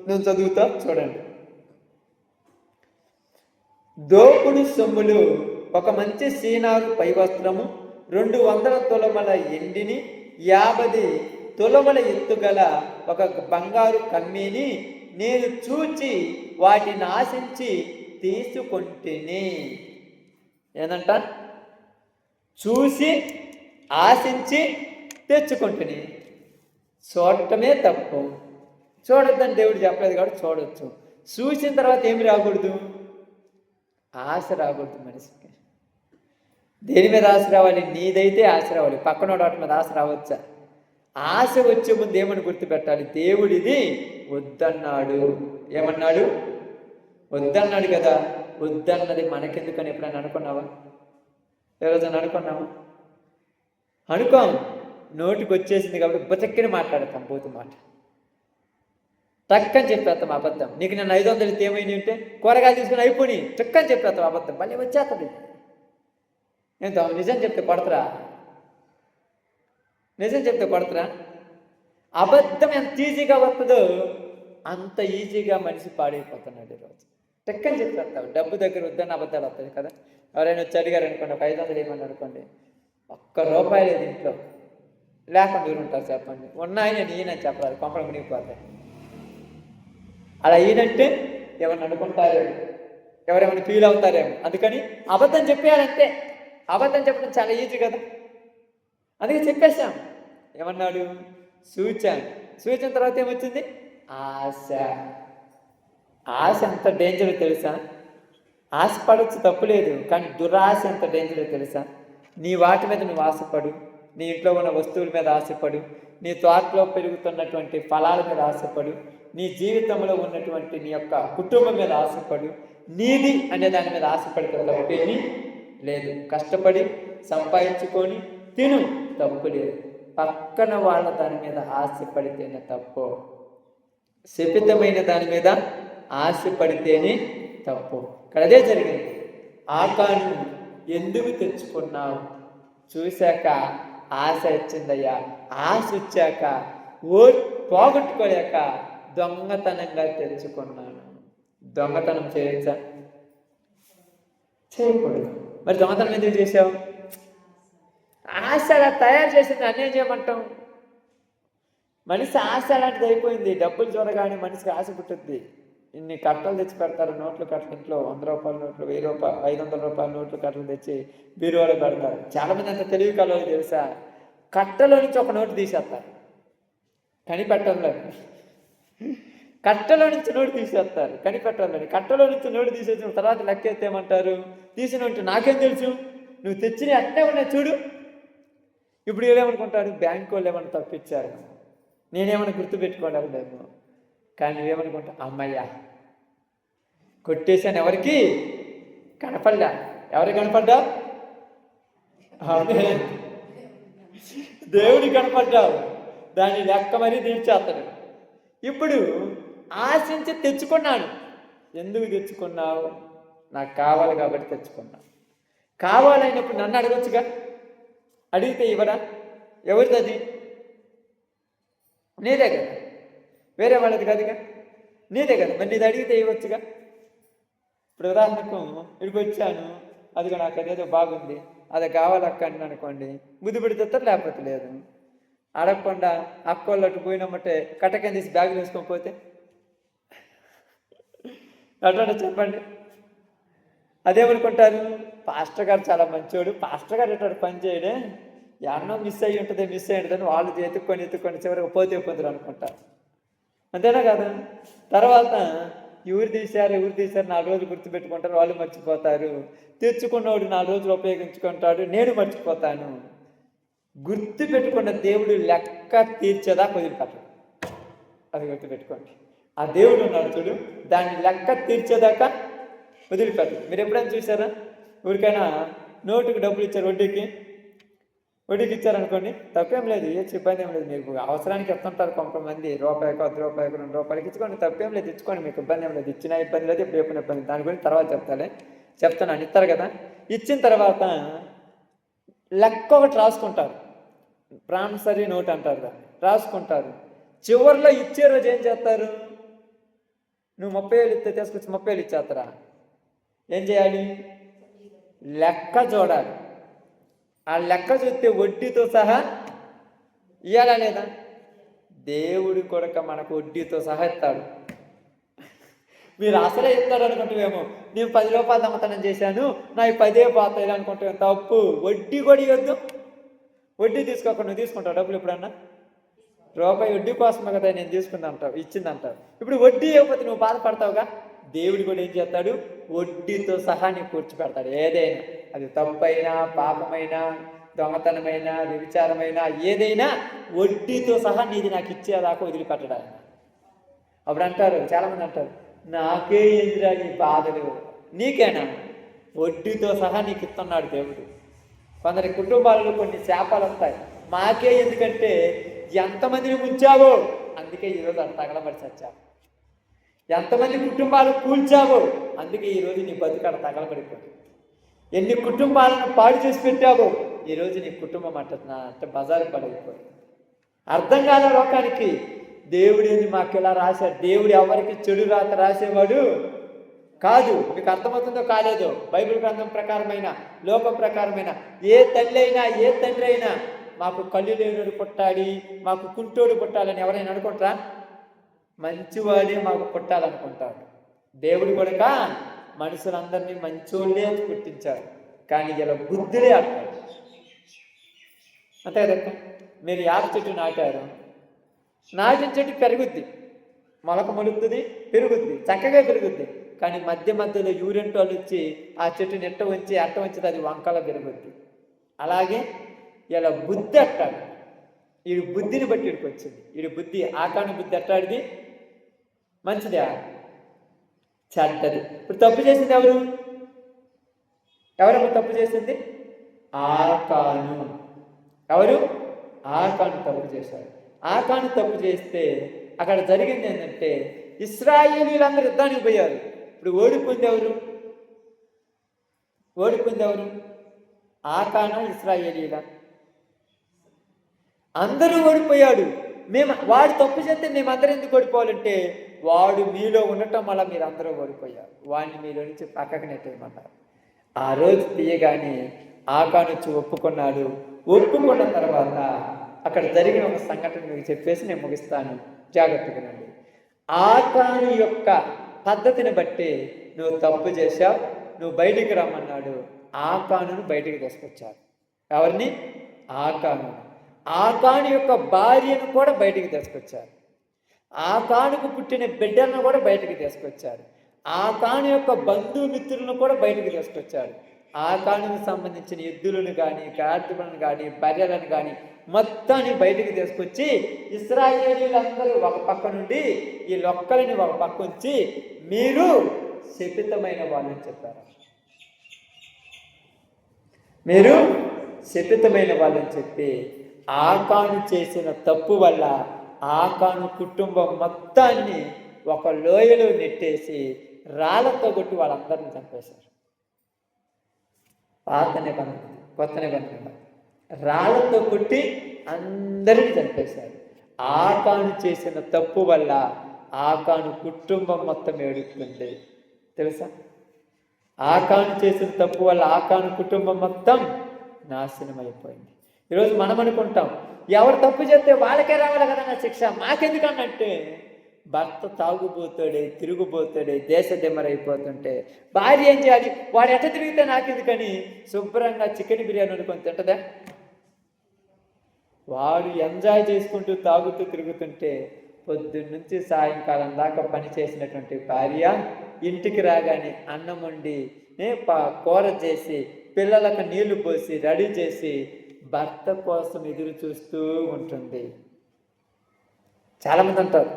నేను చదువుతా చూడండి. దోపుడు సొమ్ములు ఒక మంచి సీనారు పై వస్త్రము, 200 తులముల ఎండిని, 50 తులముల ఎత్తుగల ఒక బంగారు కమ్మీని నేను చూచి వాటిని ఆశించి తీసుకొంటిని. ఏందంట? చూసి ఆశించి తెచ్చుకుంటుని. చూడటమే తప్పు, చూడొద్దని దేవుడు చెప్పలేదు కాబట్టి చూడొచ్చు. చూసిన తర్వాత ఏమి రాకూడదు? ఆశ రాకూడదు మనిషికి. దేని మీద ఆశ రావాలి? నీదైతే ఆశ రావాలి, పక్కనోడు వాటి మీద ఆశ రావచ్చా? ఆశ వచ్చే ముందు ఏమని గుర్తుపెట్టాలి? దేవుడిది వద్దన్నాడు. ఏమన్నాడు? వద్దన్నాడు కదా. వద్దన్నది మనకెందుకని ఎప్పుడైనా అనుకున్నావా? ఎవరోజు అనుకున్నావా? అనుకోము. నోటికి వచ్చేసింది కాబట్టి బతక్కని మాట్లాడతాం, పోతు మాట టక్కని చెప్పేస్తాం అబద్ధం. నీకు నేను 500 ఇస్తే ఏమైంది అంటే, కూరగాయలు తీసుకుని అయిపోయి టక్కని చెప్పేస్తాం అబద్ధం. మళ్ళీ వచ్చేస్తుంది. ఏంటో నిజం చెప్తే కొడతరా? నిజం చెప్తే కొడతరా? అబద్ధం ఎంత ఈజీగా వస్తుందో అంత ఈజీగా మనిషి పాడైపోతున్నాడు ఈరోజు. టక్కని చెప్పేస్తావు. డబ్బు దగ్గర వద్దన్న అబద్ధాలు వస్తుంది కదా. ఎవరైనా వచ్చి అడిగారు అనుకోండి, 500 ఏమని అనుకోండి, ₹1 లేదు ఇంట్లో, లేకుండా ఉంటారు చెప్పండి. ఉన్నాయని నేను ఈయనని చెప్పరాదు, కొంపలు మునిగిపోతాయి. అలా ఈయనంటే ఎవరిని అనుకుంటారు, ఎవరేమైనా ఫీల్ అవుతారేమో. అందుకని అబద్ధం చెప్పేయాలంటే. అబద్ధం చెప్పడం చాలా ఈజీ కదా. అందుకే చెప్పేశాం. ఏమన్నాడు? సూచాను. సూచన తర్వాత ఏమొచ్చింది? ఆశ. ఆశ ఎంత డేంజరో తెలుసా? ఆశ పడవచ్చు, తప్పులేదు. కానీ దురాశ ఎంత డేంజరో తెలుసా? నీ వాటి మీద నువ్వు ఆశపడు, నీ ఇంట్లో ఉన్న వస్తువుల మీద ఆశపడు, నీ తోటలో పెరుగుతున్నటువంటి ఫలాల మీద ఆశపడు, నీ జీవితంలో ఉన్నటువంటి నీ యొక్క కుటుంబం మీద ఆశపడు. నీది అనే దాని మీద ఆశపడితే తప్పేమీ లేదు. కష్టపడి సంపాదించుకొని తిను, తప్పు లేదు. పక్కన వాళ్ళ దాని మీద ఆశపడితేనే తప్పు. శపితమైన దాని మీద ఆశపడితేనే తప్పు. ఇక్కడ అదే జరిగింది. ఆకాను ఎందుకు తెచ్చుకున్నావు? చూశాక ఆశ వచ్చిందయ్యా. ఆశ వచ్చాక పోగొట్టుకోలేక దొంగతనంగా తెచ్చుకున్నాను. దొంగతనం చేయొచ్చా? చేయకూడదు. మరి దొంగతనం ఎందుకు చేసావు? ఆశ అలా తయారు చేసింది, అన్నేం చేయమంటాం? మనిషి ఆశ అలాంటిది అయిపోయింది. డబ్బులు చూడగానే మనిషికి ఆశ పుట్టుద్ది. ఇన్ని కట్టలు తెచ్చి పెడతారు, నోట్లు కట్టలు. ఇంట్లో ₹100 నోట్లు, ₹1000, ₹500 నోట్లు కట్టలు తెచ్చి బీరువాలో పెడతారు. చాలామంది అంత తెలివి కలవాలి తెలుసా? కట్టలో నుంచి ఒక నోటు తీసేస్తారు, కనిపెట్టంలో. కట్టలో నుంచి నోటు తీసేస్తారు, కనిపెట్టంలో. కట్టలో నుంచి నోటు తీసేసిన తర్వాత లెక్కెత్తేమంటారు? తీసిన నాకేం తెలుసు, నువ్వు తెచ్చిన అట్నే ఉన్నాయి చూడు. ఇప్పుడు ఏమనుకుంటాడు? బ్యాంకు వాళ్ళు ఏమన్నా తప్పించారు, నేనేమన్నా గుర్తుపెట్టుకోవడం లేదు. కానీ నువ్వేమనుకుంటా? అమ్మయ్యా, కొట్టేశాను. ఎవరికి కనపడ్డా? ఎవరికి కనపడ్డా? దేవుడికి కనపడ్డావు. దాన్ని లెక్క మరీ తీర్చేస్తాడు. ఇప్పుడు ఆశించి తెచ్చుకున్నాను. ఎందుకు తెచ్చుకున్నావు? నాకు కావాలి కాబట్టి తెచ్చుకున్నావు. కావాలైనప్పుడు నన్ను అడగొచ్చుగా. అడిగితే ఇవ్వరా? ఎవరిది అది? నీదే కదా, వేరే వాళ్ళది కాదుగా, నీదే కదా. మరి నీది అడిగితే ఇవ్వచ్చుగా. ఇప్పుడు ఉదాహరణకు ఇక్కడికి వచ్చాను, అదిగా నాకు అదేదో బాగుంది, అది కావాలక్క అని అనుకోండి, బుద్ధి పెడితే లేకపోతే లేదు. అడగకుండా అక్కోళ్ళు అటు పోయినమ్మంటే కట్టకని తీసి బ్యాగులు వేసుకోకపోతే అట్లా చెప్పండి. అదేమనుకుంటారు, పాస్టర్ గారు చాలా మంచివాడు, పాస్టర్ గారు ఎటువంటి పని చేయడే, ఎన్నో మిస్ అయ్యి ఉంటుంది అని వాళ్ళు ఎత్తుక్కొని చివరికి పోతే పొందురు అనుకుంటారు. అంతేనా కదా? తర్వాత ఎవరు తీశారు 4 రోజులు గుర్తుపెట్టుకుంటారు, వాళ్ళు మర్చిపోతారు. తెచ్చుకున్నవాడు 4 రోజులు ఉపయోగించుకుంటాడు, నేను మర్చిపోతాను. గుర్తు పెట్టుకున్న దేవుడు లెక్క తీర్చేదాకా వదిలిపెట్టడు. అది గుర్తుపెట్టుకోండి. ఆ దేవుడు ఉన్నాడు చూడు, దాన్ని లెక్క తీర్చేదాకా వదిలిపెట్టడు. మీరు ఎప్పుడైనా చూసారా? ఎవరికైనా నోటుకి డబ్బులు ఇచ్చారు, వడ్డీకి ఇచ్చారనుకోండి, తప్పేం లేదు, ఏ ఇబ్బంది ఏం లేదు. మీకు అవసరానికి ఇస్తుంటారు కొంతమంది, రూపాయికి 10 రూపాయలకు 2 రూపాయలకి ఇచ్చుకోండి, తప్పేం లేదు, ఇచ్చుకోండి, మీకు ఇబ్బంది ఏం లేదు. ఇచ్చినా ఇబ్బంది లేదు, ఇప్పుడు చెప్పిన ఇబ్బంది, దాని గురించి తర్వాత చెప్తాను. ఇస్తారు కదా, ఇచ్చిన తర్వాత లెక్క ఒకటి రాసుకుంటారు, ప్రామిసరీ నోట్ అంటారు దాన్ని, రాసుకుంటారు. చివరిలో ఇచ్చే రోజు ఏం చేస్తారు? నువ్వు 30,000 ఇస్తే తీసుకొచ్చి 30,000 ఇచ్చేస్తారా? ఏం చేయాలి? లెక్క చూడాలి. ఆ లెక్క చూస్తే వడ్డీతో సహా ఇవ్వాలా లేదా? దేవుడి కొడుక మనకు వడ్డీతో సహా ఇస్తాడు. మీరు అసలే ఇస్తాడు అనుకుంటామేమో, నేను 10 రూపాయలు దొంగతనం చేశాను, నా 10 పోతాయి అనుకుంటాం. తప్పు. వడ్డీ కూడా ఇవ్వద్దు. వడ్డీ తీసుకోకుండా నువ్వు తీసుకుంటావు డబ్బులు ఎప్పుడన్నా? రూపాయి వడ్డీ కోసమే కదా నేను తీసుకుందంటావు, ఇచ్చిందంటావు. ఇప్పుడు వడ్డీ ఇవ్వకపోతే నువ్వు బాధపడతావుగా. దేవుడు కూడా ఏం చేస్తాడు? వడ్డీతో సహా నీకు కూర్చిపెడతాడు. ఏదైనా అది తప్పైనా, పాపమైనా, దొంగతనమైనా, వ్యభిచారమైనా, ఏదైనా వడ్డీతో సహా నీది నాకు ఇచ్చేదాకా వదిలిపెట్టడా. అప్పుడు అంటారు, చాలామంది అంటారు, నాకే ఎదురా నీ బాధలు, నీకేనా? వడ్డీతో సహా నీకు ఇస్తున్నాడు దేవుడు. కొందరి కుటుంబాలలో కొన్ని శాపాలు వస్తాయి. మాకే ఎందుకంటే ఎంతమందిని ముంచావో అందుకే ఈరోజు అంత తగలబడి చచ్చావు. ఎంతమంది కుటుంబాలు కూల్చావో అందుకే ఈరోజు నీ బతుకాడ తగలబడిపోయింది. ఎన్ని కుటుంబాలను పాడు చేసి పెట్టావో ఈరోజు నీ కుటుంబం అంటే బజారు పడైపోయింది. అర్థం కాల లోకానికి. దేవుడు ఏంది మాకు ఇలా రాశాడు? దేవుడు ఎవరికి చెడు రాత రాసేవాడు కాదు. మీకు అర్థమవుతుందో కాలేదో? బైబిల్ గ్రంథం ప్రకారమైన, లోకం ప్రకారమైన ఏ తల్లి అయినా, ఏ తండ్రి అయినా మాకు కళ్ళు లేనుడు పుట్టాలి, మాకు కుంటోడు పుట్టాలని ఎవరైనా అనుకుంటారా? మంచివాడే మాకు పుట్టాలనుకుంటాడు. దేవుడు కూడా మనుషులందరినీ మంచోళ్ళే పుట్టించాడు, కానీ ఇలా బుద్ధులే అంటాడు. అంతే కదా? మీరు యాప చెట్టు నాటారు, నాటిన చెట్టు పెరుగుద్ది, మొలక మొలుగుతుంది, పెరుగుద్ది, చక్కగా పెరుగుద్ది. కానీ మధ్యలో యూరెంటోళ్ళు వచ్చి ఆ చెట్టుని అట్ట వంచి అది వంకల పెరుగుద్ది. అలాగే ఇలా బుద్ధి అట్టాడు. వీడి బుద్ధిని బట్టి వీడికి వచ్చింది. వీడి బుద్ధి, ఆకాను బుద్ధి అట్టాడిది మంచిదే, చెడ్డది. ఇప్పుడు తప్పు చేసింది ఎవరమ్మ తప్పు చేసింది? ఆకాను. ఎవరు? ఆకాను తప్పు చేశాడు. ఆకాను తప్పు చేస్తే అక్కడ జరిగింది ఏంటంటే ఇశ్రాయేలీలందరూ యుద్ధానికి పోయారు. ఇప్పుడు ఓడిపోయింది ఎవరు? ఆకానా, ఇశ్రాయేలీలా? అందరూ ఓడిపోయాడు. వాడు తప్పు చేస్తే మేమందరం ఎందుకు ఓడిపోవాలంటే వాడు మీలో ఉండటం వల్ల మీరు అందరూ ఓడిపోయారు. వాడిని మీలో నుంచి పక్కకు నెట్టేయమన్నారు. ఆ రోజు తీయగానే ఆకాను వచ్చి ఒప్పుకున్నాడు. ఒప్పుకున్న తర్వాత అక్కడ జరిగిన ఒక సంఘటన మీకు చెప్పేసి నేను ముగిస్తాను, జాగ్రత్తగానండి. ఆకాను యొక్క పద్ధతిని బట్టి నువ్వు తప్పు చేశావు, నువ్వు బయటికి రమ్మన్నాడు. ఆకానును బయటికి తీసుకొచ్చారు. ఎవరిని? ఆకాను. ఆకాను యొక్క భార్యను కూడా బయటికి తీసుకొచ్చారు. ఆకానుకు పుట్టిన బిడ్డలను కూడా బయటికి తీసుకొచ్చారు. ఆకాను యొక్క బంధుమిత్రులను కూడా బయటికి తీసుకొచ్చారు. ఆకానుకు సంబంధించిన ఎద్దులను కానీ, గాడిదలను కానీ, బర్రెలను కానీ మొత్తాన్ని బయటికి తీసుకొచ్చి ఇశ్రాయేలీలందరూ ఒక పక్క నుండి ఈ లొక్కలని ఒక పక్క ఉంచి మీరు శపితమైన వాళ్ళని చెప్పారు. మీరు శపితమైన వాళ్ళని చెప్పి ఆకాను చేసిన తప్పు వల్ల ఆకాను కుటుంబం మొత్తాన్ని ఒక లోయలో నెట్టేసి రాళ్లతో కొట్టి వాళ్ళందరినీ చంపేశారు. పాత నిబంధన, కొత్త నిబంధన, రాళ్లతో కొట్టి అందరినీ చంపేశారు. ఆకాను చేసిన తప్పు వల్ల ఆకాను కుటుంబం మొత్తం ఏడుస్తుంది. తెలుసా? ఆకాను చేసిన తప్పు వల్ల ఆకాను కుటుంబం మొత్తం నాశనం అయిపోయింది. ఈరోజు మనం అనుకుంటాం ఎవరు తప్పు చేస్తే వాళ్ళకే రావాలి కదా నా శిక్ష, మాకెందుకన్నట్టే భర్త తాగుబోతాడే, తిరుగుబోతాడే, దేశదిమ్మరైపోతుంటే భార్య ఏం చేయాలి? వాడు ఎట్ట తిరిగితే నాకెందుకని శుభ్రంగా చికెన్ బిర్యానీ వండుకొని తింటదా? వాడు ఎంజాయ్ చేసుకుంటూ తాగుతూ తిరుగుతుంటే పొద్దున్నుంచి సాయంకాలం దాకా పని చేసినటువంటి భార్య ఇంటికి రాగానే అన్నం వండి కూర చేసి పిల్లలకు నీళ్లు పోసి రెడీ చేసి భర్త కోసం ఎదురు చూస్తూ ఉంటుంది. చాలామంది అంటారు,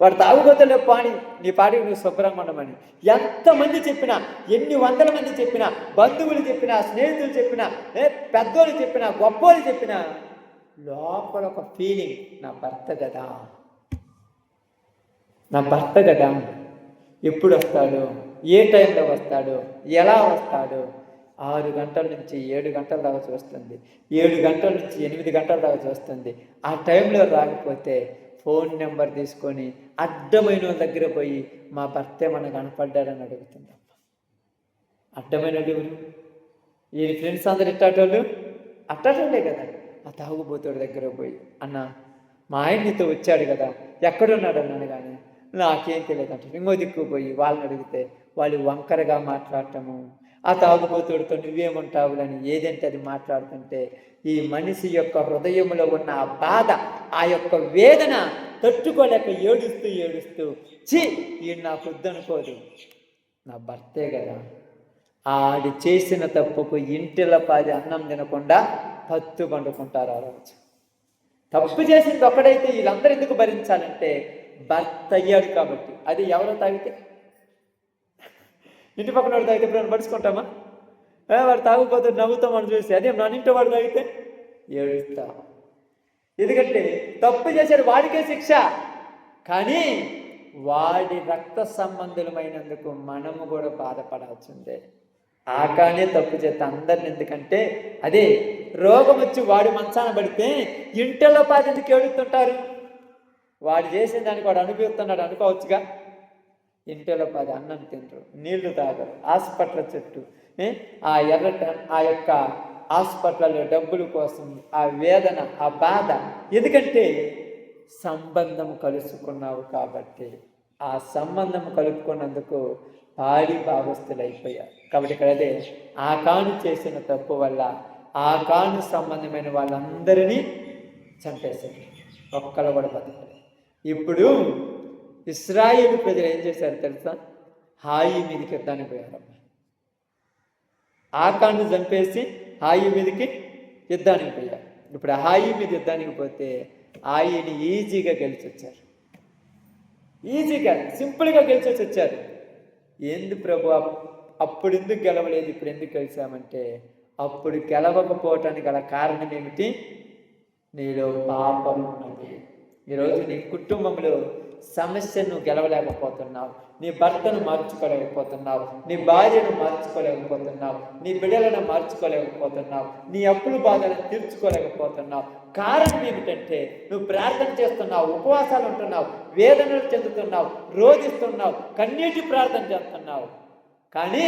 వాడు తాగుబోతలే పాని, నీ పాటికి నువ్వు శుభ్రంగా ఉండమని. ఎంతమంది చెప్పినా, ఎన్ని వందల మంది చెప్పినా, బంధువులు చెప్పినా, స్నేహితులు చెప్పినా, పెద్దోళ్ళు చెప్పినా, గొప్పోళ్ళు చెప్పినా, లోపల ఒక ఫీలింగ్, నా భర్త కదా, నా భర్త కదా, ఎప్పుడు వస్తాడు, ఏ టైంలో వస్తాడు, ఎలా వస్తాడు. 6 గంటల నుంచి 7 గంటల దాకా చూస్తుంది, 7 గంటల నుంచి 8 గంటల దాకా చూస్తుంది. ఆ టైంలో రాకపోతే ఫోన్ నెంబర్ తీసుకొని అడ్డమైన దగ్గర పోయి మా భర్తే మనకు కనపడ్డాడని అడుగుతుంది. అడ్డమైన ఎవరు? ఈ ఫ్రెండ్స్ అందరు ఇట్టాటోళ్ళు అట్టాటోళ్ళే కదా. ఆ తాగుబోతుడి దగ్గర పోయి, అన్న మా ఆయన నీతో వచ్చాడు కదా, ఎక్కడున్నాడు అన్నాను. కానీ నాకేం తెలియదు అంటే ఇంకో దిక్కు పోయి వాళ్ళని అడిగితే వాళ్ళు వంకరగా మాట్లాడటము, ఆ తాగుబోతుడితో నువ్వేముంటావులని ఏదంటే అది మాట్లాడుతుంటే ఈ మనిషి యొక్క హృదయంలో ఉన్న ఆ బాధ, ఆ యొక్క వేదన తట్టుకోలేక ఏడుస్తూ ఈయన నాకు వద్దనుకోదు, నా భర్తే కదా, ఆడి చేసిన తప్పుకు ఇంటిలో 10 అన్నం తినకుండా పత్తు పండుకుంటారు. ఆ రోజు తప్పు చేసింది ఒక్కడైతే వీళ్ళందరూ ఎందుకు భరించాలంటే భర్త అయ్యాడు కాబట్టి. అది ఎవరో తాగితే, ఇంటి పక్కన వాడు తాగితే ఇప్పుడు పడుచుకుంటామా? వాడు తాగిపోతే నవ్వుతాం అని చూసి, అదే నా ఇంటి వాడు తాగితే ఏడుస్తా. ఎందుకంటే తప్పు చేశాడు, వాడికే శిక్ష. కానీ వాడి రక్త సంబంధులమైనందుకు మనము కూడా బాధపడాల్సిందే. ఆకానే తప్పు చేస్తే అందరిని, ఎందుకంటే అదే రోగం వచ్చి వాడు మంచాన పడితే ఇంటిలో 10 ఎందుకు ఏడుస్తుంటారు? వాడు చేసిన దానికి వాడు అనుభవిస్తున్నాడు అనుకోవచ్చుగా. ఇంటిలో 10 అన్నం తింటారు, నీళ్లు తాగరు, హాస్పిటల్ చుట్టూ ఆ యొక్క హాస్పిటల్లో డబ్బుల కోసం ఆ వేదన, ఆ బాధ. ఎందుకంటే సంబంధం కలుసుకున్నావు కాబట్టి. ఆ సంబంధం కలుపుకున్నందుకు పాడి భాగస్తులు అయిపోయారు. కాబట్టి ఇక్కడ అదే ఆకాను చేసిన తప్పు వల్ల ఆకాను సంబంధమైన వాళ్ళందరినీ చంపేశారు, ఒక్కళ్ళు కూడా బతకలేదు. ఇప్పుడు ఇశ్రాయేలు ప్రజలు ఏం చేశారు తెలుసా? హాయి మీదకి యుద్ధానికి పోయారు. ఆకాను చంపేసి హాయి మీదకి యుద్ధానికి పోయారు. ఇప్పుడు హాయి మీద యుద్ధానికి పోతే హాయిని ఈజీగా గెలిచి వచ్చారు. ఈజీగా సింపుల్గా గెలిచి వచ్చారు. ఏంది ప్రభు అప్పుడు ఎందుకు గెలవలేదు, ఇప్పుడు ఎందుకు గెలిచామంటే అప్పుడు గెలవకపోవటానికి గల కారణం ఏమిటి? నీలో పాపం ఉన్నది. ఈరోజు నీ కుటుంబంలో సమస్యను గెలవలేకపోతున్నావు, నీ భర్తను మార్చుకోలేకపోతున్నావు, నీ భార్యను మార్చుకోలేకపోతున్నావు, నీ బిడ్డలను మార్చుకోలేకపోతున్నావు, నీ అప్పుల బాధలను తీర్చుకోలేకపోతున్నావు. కారణం ఏమిటంటే నువ్వు ప్రార్థన చేస్తున్నావు, ఉపవాసాలు ఉంటున్నావు, వేదనలు చెందుతున్నావు, రోధిస్తున్నావు, కన్నీటి ప్రార్థన చేస్తున్నావు. కానీ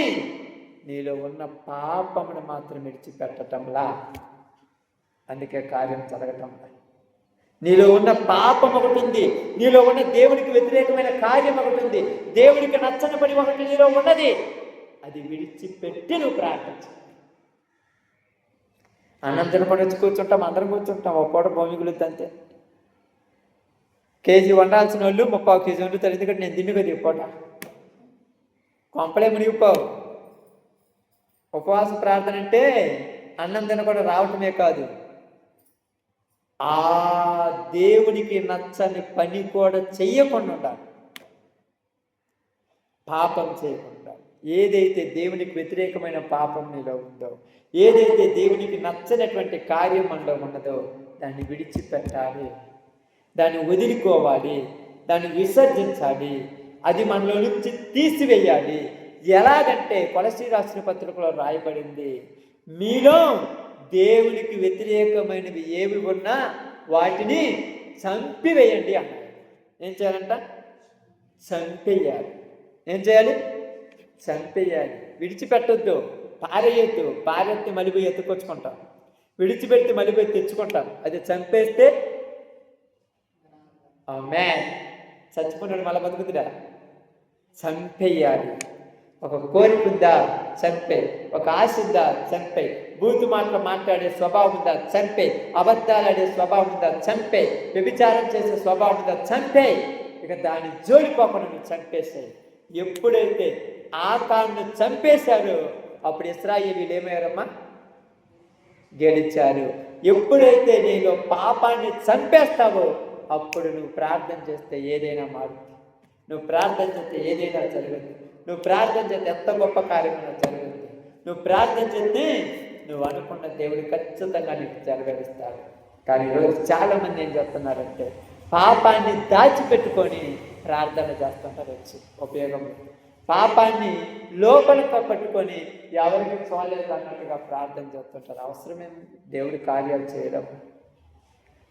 నీలో ఉన్న పాపమును మాత్రం విడిచిపెట్టటంలా. అందుకే కార్యం జరగటం. నీలో ఉన్న పాపం ఒకటి ఉంది, నీలో ఉన్న దేవునికి వ్యతిరేకమైన కార్యం ఒకటి ఉంది, దేవునికి నచ్చని పని ఒకటి నీలో ఉన్నది. అది విడిచిపెట్టి నువ్వు ప్రార్థించు. అన్నం తినకుండా వచ్చి కూర్చుంటాం, అందరం కూర్చుంటాం, ఒక పూట భూమి గురించి అంతే. కేజీ వండాల్సిన వాళ్ళు 30 కేజీ వండుతారు. ఎందుకంటే నేను తిండి కదా ఈ పూట, కొంపలే మునిగిపోవు. ఉపవాస ప్రార్థన అంటే అన్నం తినకుండా రావటమే కాదు, ఆ దేవునికి నచ్చని పని కూడా చెయ్యకుండా ఉండాలి, పాపం చేయకుండా. ఏదైతే దేవునికి వ్యతిరేకమైన పాపం నీలో ఉందో, ఏదైతే దేవునికి నచ్చనటువంటి కార్యం మనలో ఉన్నదో దాన్ని విడిచిపెట్టాలి, దాన్ని వదిలికోవాలి, దాన్ని విసర్జించాలి, అది మనలో నుంచి తీసివేయాలి. ఎలాగంటే కొలసీ రాసిన పత్రికలో రాయబడింది, మీలో దేవునికి వ్యతిరేకమైనవి ఏవి ఉన్నా వాటిని చంపివేయండి అన్నాడు. ఏం చేయాలంట? చంపేయాలి. ఏం చేయాలి? చంపేయాలి. విడిచిపెట్టొద్దు, పారేయొద్దు. పారెత్తి మళ్ళీ ఎత్తుకొచ్చుకుంటాం, విడిచిపెడితే మళ్ళీ తెచ్చుకుంటాం. అది చంపేస్తే చచ్చిపోయినాడు మళ్ళీ బతుకుతుడా? చంపేయాలి. ఒక కోరిక ఉందా? చంపే. ఒక ఆశ ఉందా? చంపే. బూతు మాటలు మాట్లాడే స్వభావం ఉందా? చంపే. అబద్ధాలు ఆడే స్వభావం ఉందా? చంపే. వ్యభిచారం చేసే స్వభావం ఉందా? చంపే. ఇక దాన్ని జోలిపోకుండా నువ్వు చంపేసాయి. ఎప్పుడైతే ఆకాను చంపేశారో అప్పుడు ఇశ్రాయేలీయులు ఏమయ్యారమ్మా? గెలిచారు. ఎప్పుడైతే నీలో పాపాన్ని చంపేస్తావో అప్పుడు నువ్వు ప్రార్థన చేస్తే ఏదైనా మారుతుంది. నువ్వు ప్రార్థన చేస్తే ఏదైనా జరుగుతుంది. నువ్వు ప్రార్థన చేస్తే ఎంత గొప్ప కార్యమైనా జరుగుతుంది. నువ్వు ప్రార్థన చేస్తే నువ్వు అనుకున్న దేవుడు ఖచ్చితంగా నీకు జరగరిస్తాడు. కానీ ఈరోజు చాలామంది ఏం చేస్తున్నారంటే పాపాన్ని దాచిపెట్టుకొని ప్రార్థన చేస్తుంటారు. వచ్చి ఉపయోగం పాపాన్ని లోపల పట్టుకొని ఎవరికి చూడలేదు అన్నట్టుగా ప్రార్థన చేస్తుంటారు. అవసరమేమి దేవుడి కార్యాలు చేయడం?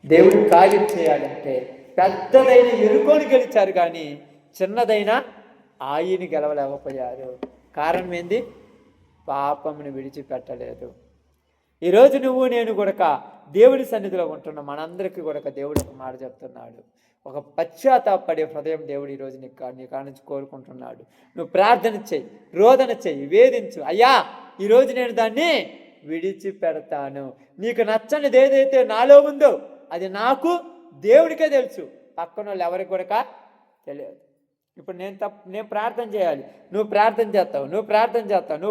దేవుడి కార్యం చేయాలంటే పెద్దదైన ఎరుకోని గెలిచారు కానీ చిన్నదైన ఆయిని గెలవలేకపోయారు. కారణం ఏంది? పాపమును విడిచిపెట్టలేదు. ఈరోజు నువ్వు నేను కూడా దేవుడి సన్నిధిలో ఉంటున్న మనందరికీ కూడా దేవుడు ఒక మాట చెప్తున్నాడు. ఒక పశ్చాత్తాపడే హృదయం దేవుడు ఈరోజు నీ కానుంచి కోరుకుంటున్నాడు. నువ్వు ప్రార్థన చెయ్యి, రోదన చెయ్యి, వేధించు. అయ్యా ఈరోజు నేను దాన్ని విడిచిపెడతాను. నీకు నచ్చనిది ఏదైతే నాలో ఉందో అది నాకు దేవుడికే తెలుసు, పక్కన వాళ్ళు ఎవరికి కూడా తెలియదు. ఇప్పుడు నేను ప్రార్థన చేయాలి, నువ్వు ప్రార్థన చేస్తావు, నువ్వు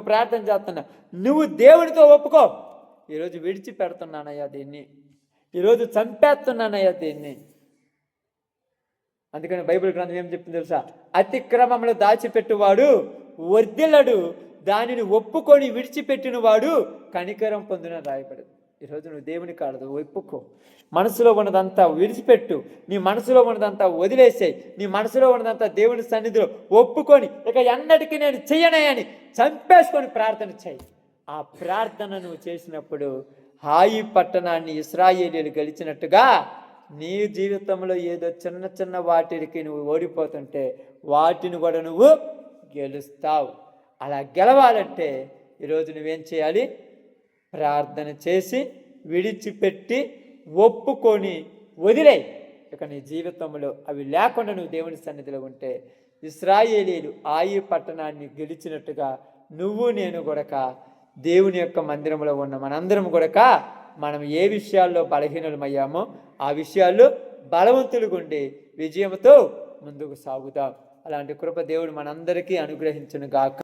ప్రార్థన చేస్తున్నావు. నువ్వు దేవుడితో ఒప్పుకో, ఈరోజు విడిచిపెడుతున్నానయ్యా దీన్ని, ఈరోజు చంపేస్తున్నానయ్యా దీన్ని. అందుకని బైబిల్ గ్రంథం ఏం చెప్పింది తెలుసా? అతిక్రమంలో దాచిపెట్టువాడు వర్ధిల్లడు, దానిని ఒప్పుకొని విడిచిపెట్టిన వాడు కనికరం పొందిన రాయబడదు. ఈరోజు నువ్వు దేవుని కాదు ఒప్పుకో. మనసులో ఉన్నదంతా విడిచిపెట్టు, నీ మనసులో ఉన్నదంతా వదిలేసేయి, నీ మనసులో ఉన్నదంతా దేవుని సన్నిధిలో ఒప్పుకొని ఇక ఎన్నటికీ నేను చెయ్యనని చంపేసుకొని ప్రార్థన చేయి. ఆ ప్రార్థన నువ్వు చేసినప్పుడు హాయి పట్టణాన్ని ఇశ్రాయేలీయులు గెలిచినట్టుగా నీ జీవితంలో ఏదో చిన్న చిన్న వాటికి నువ్వు ఓడిపోతుంటే వాటిని కూడా నువ్వు గెలుస్తావు. అలా గెలవాలంటే ఈరోజు నువ్వేం చేయాలి? ప్రార్థన చేసి విడిచిపెట్టి ఒప్పుకొని వదిలేయి. ఇక నీ జీవితంలో అవి లేకుండా నువ్వు దేవుని సన్నిధిలో ఉంటే ఇశ్రాయేలీయులు హాయి పట్టణాన్ని గెలిచినట్టుగా నువ్వు నేను కూడా దేవుని యొక్క మందిరంలో ఉన్న మనందరం కూడా మనం ఏ విషయాల్లో బలహీనమయ్యామో ఆ విషయాల్లో బలవంతులుగా ఉండి విజయంతో ముందుకు సాగుతాం. అలాంటి కృప దేవుడు మనందరికీ అనుగ్రహించును గాక.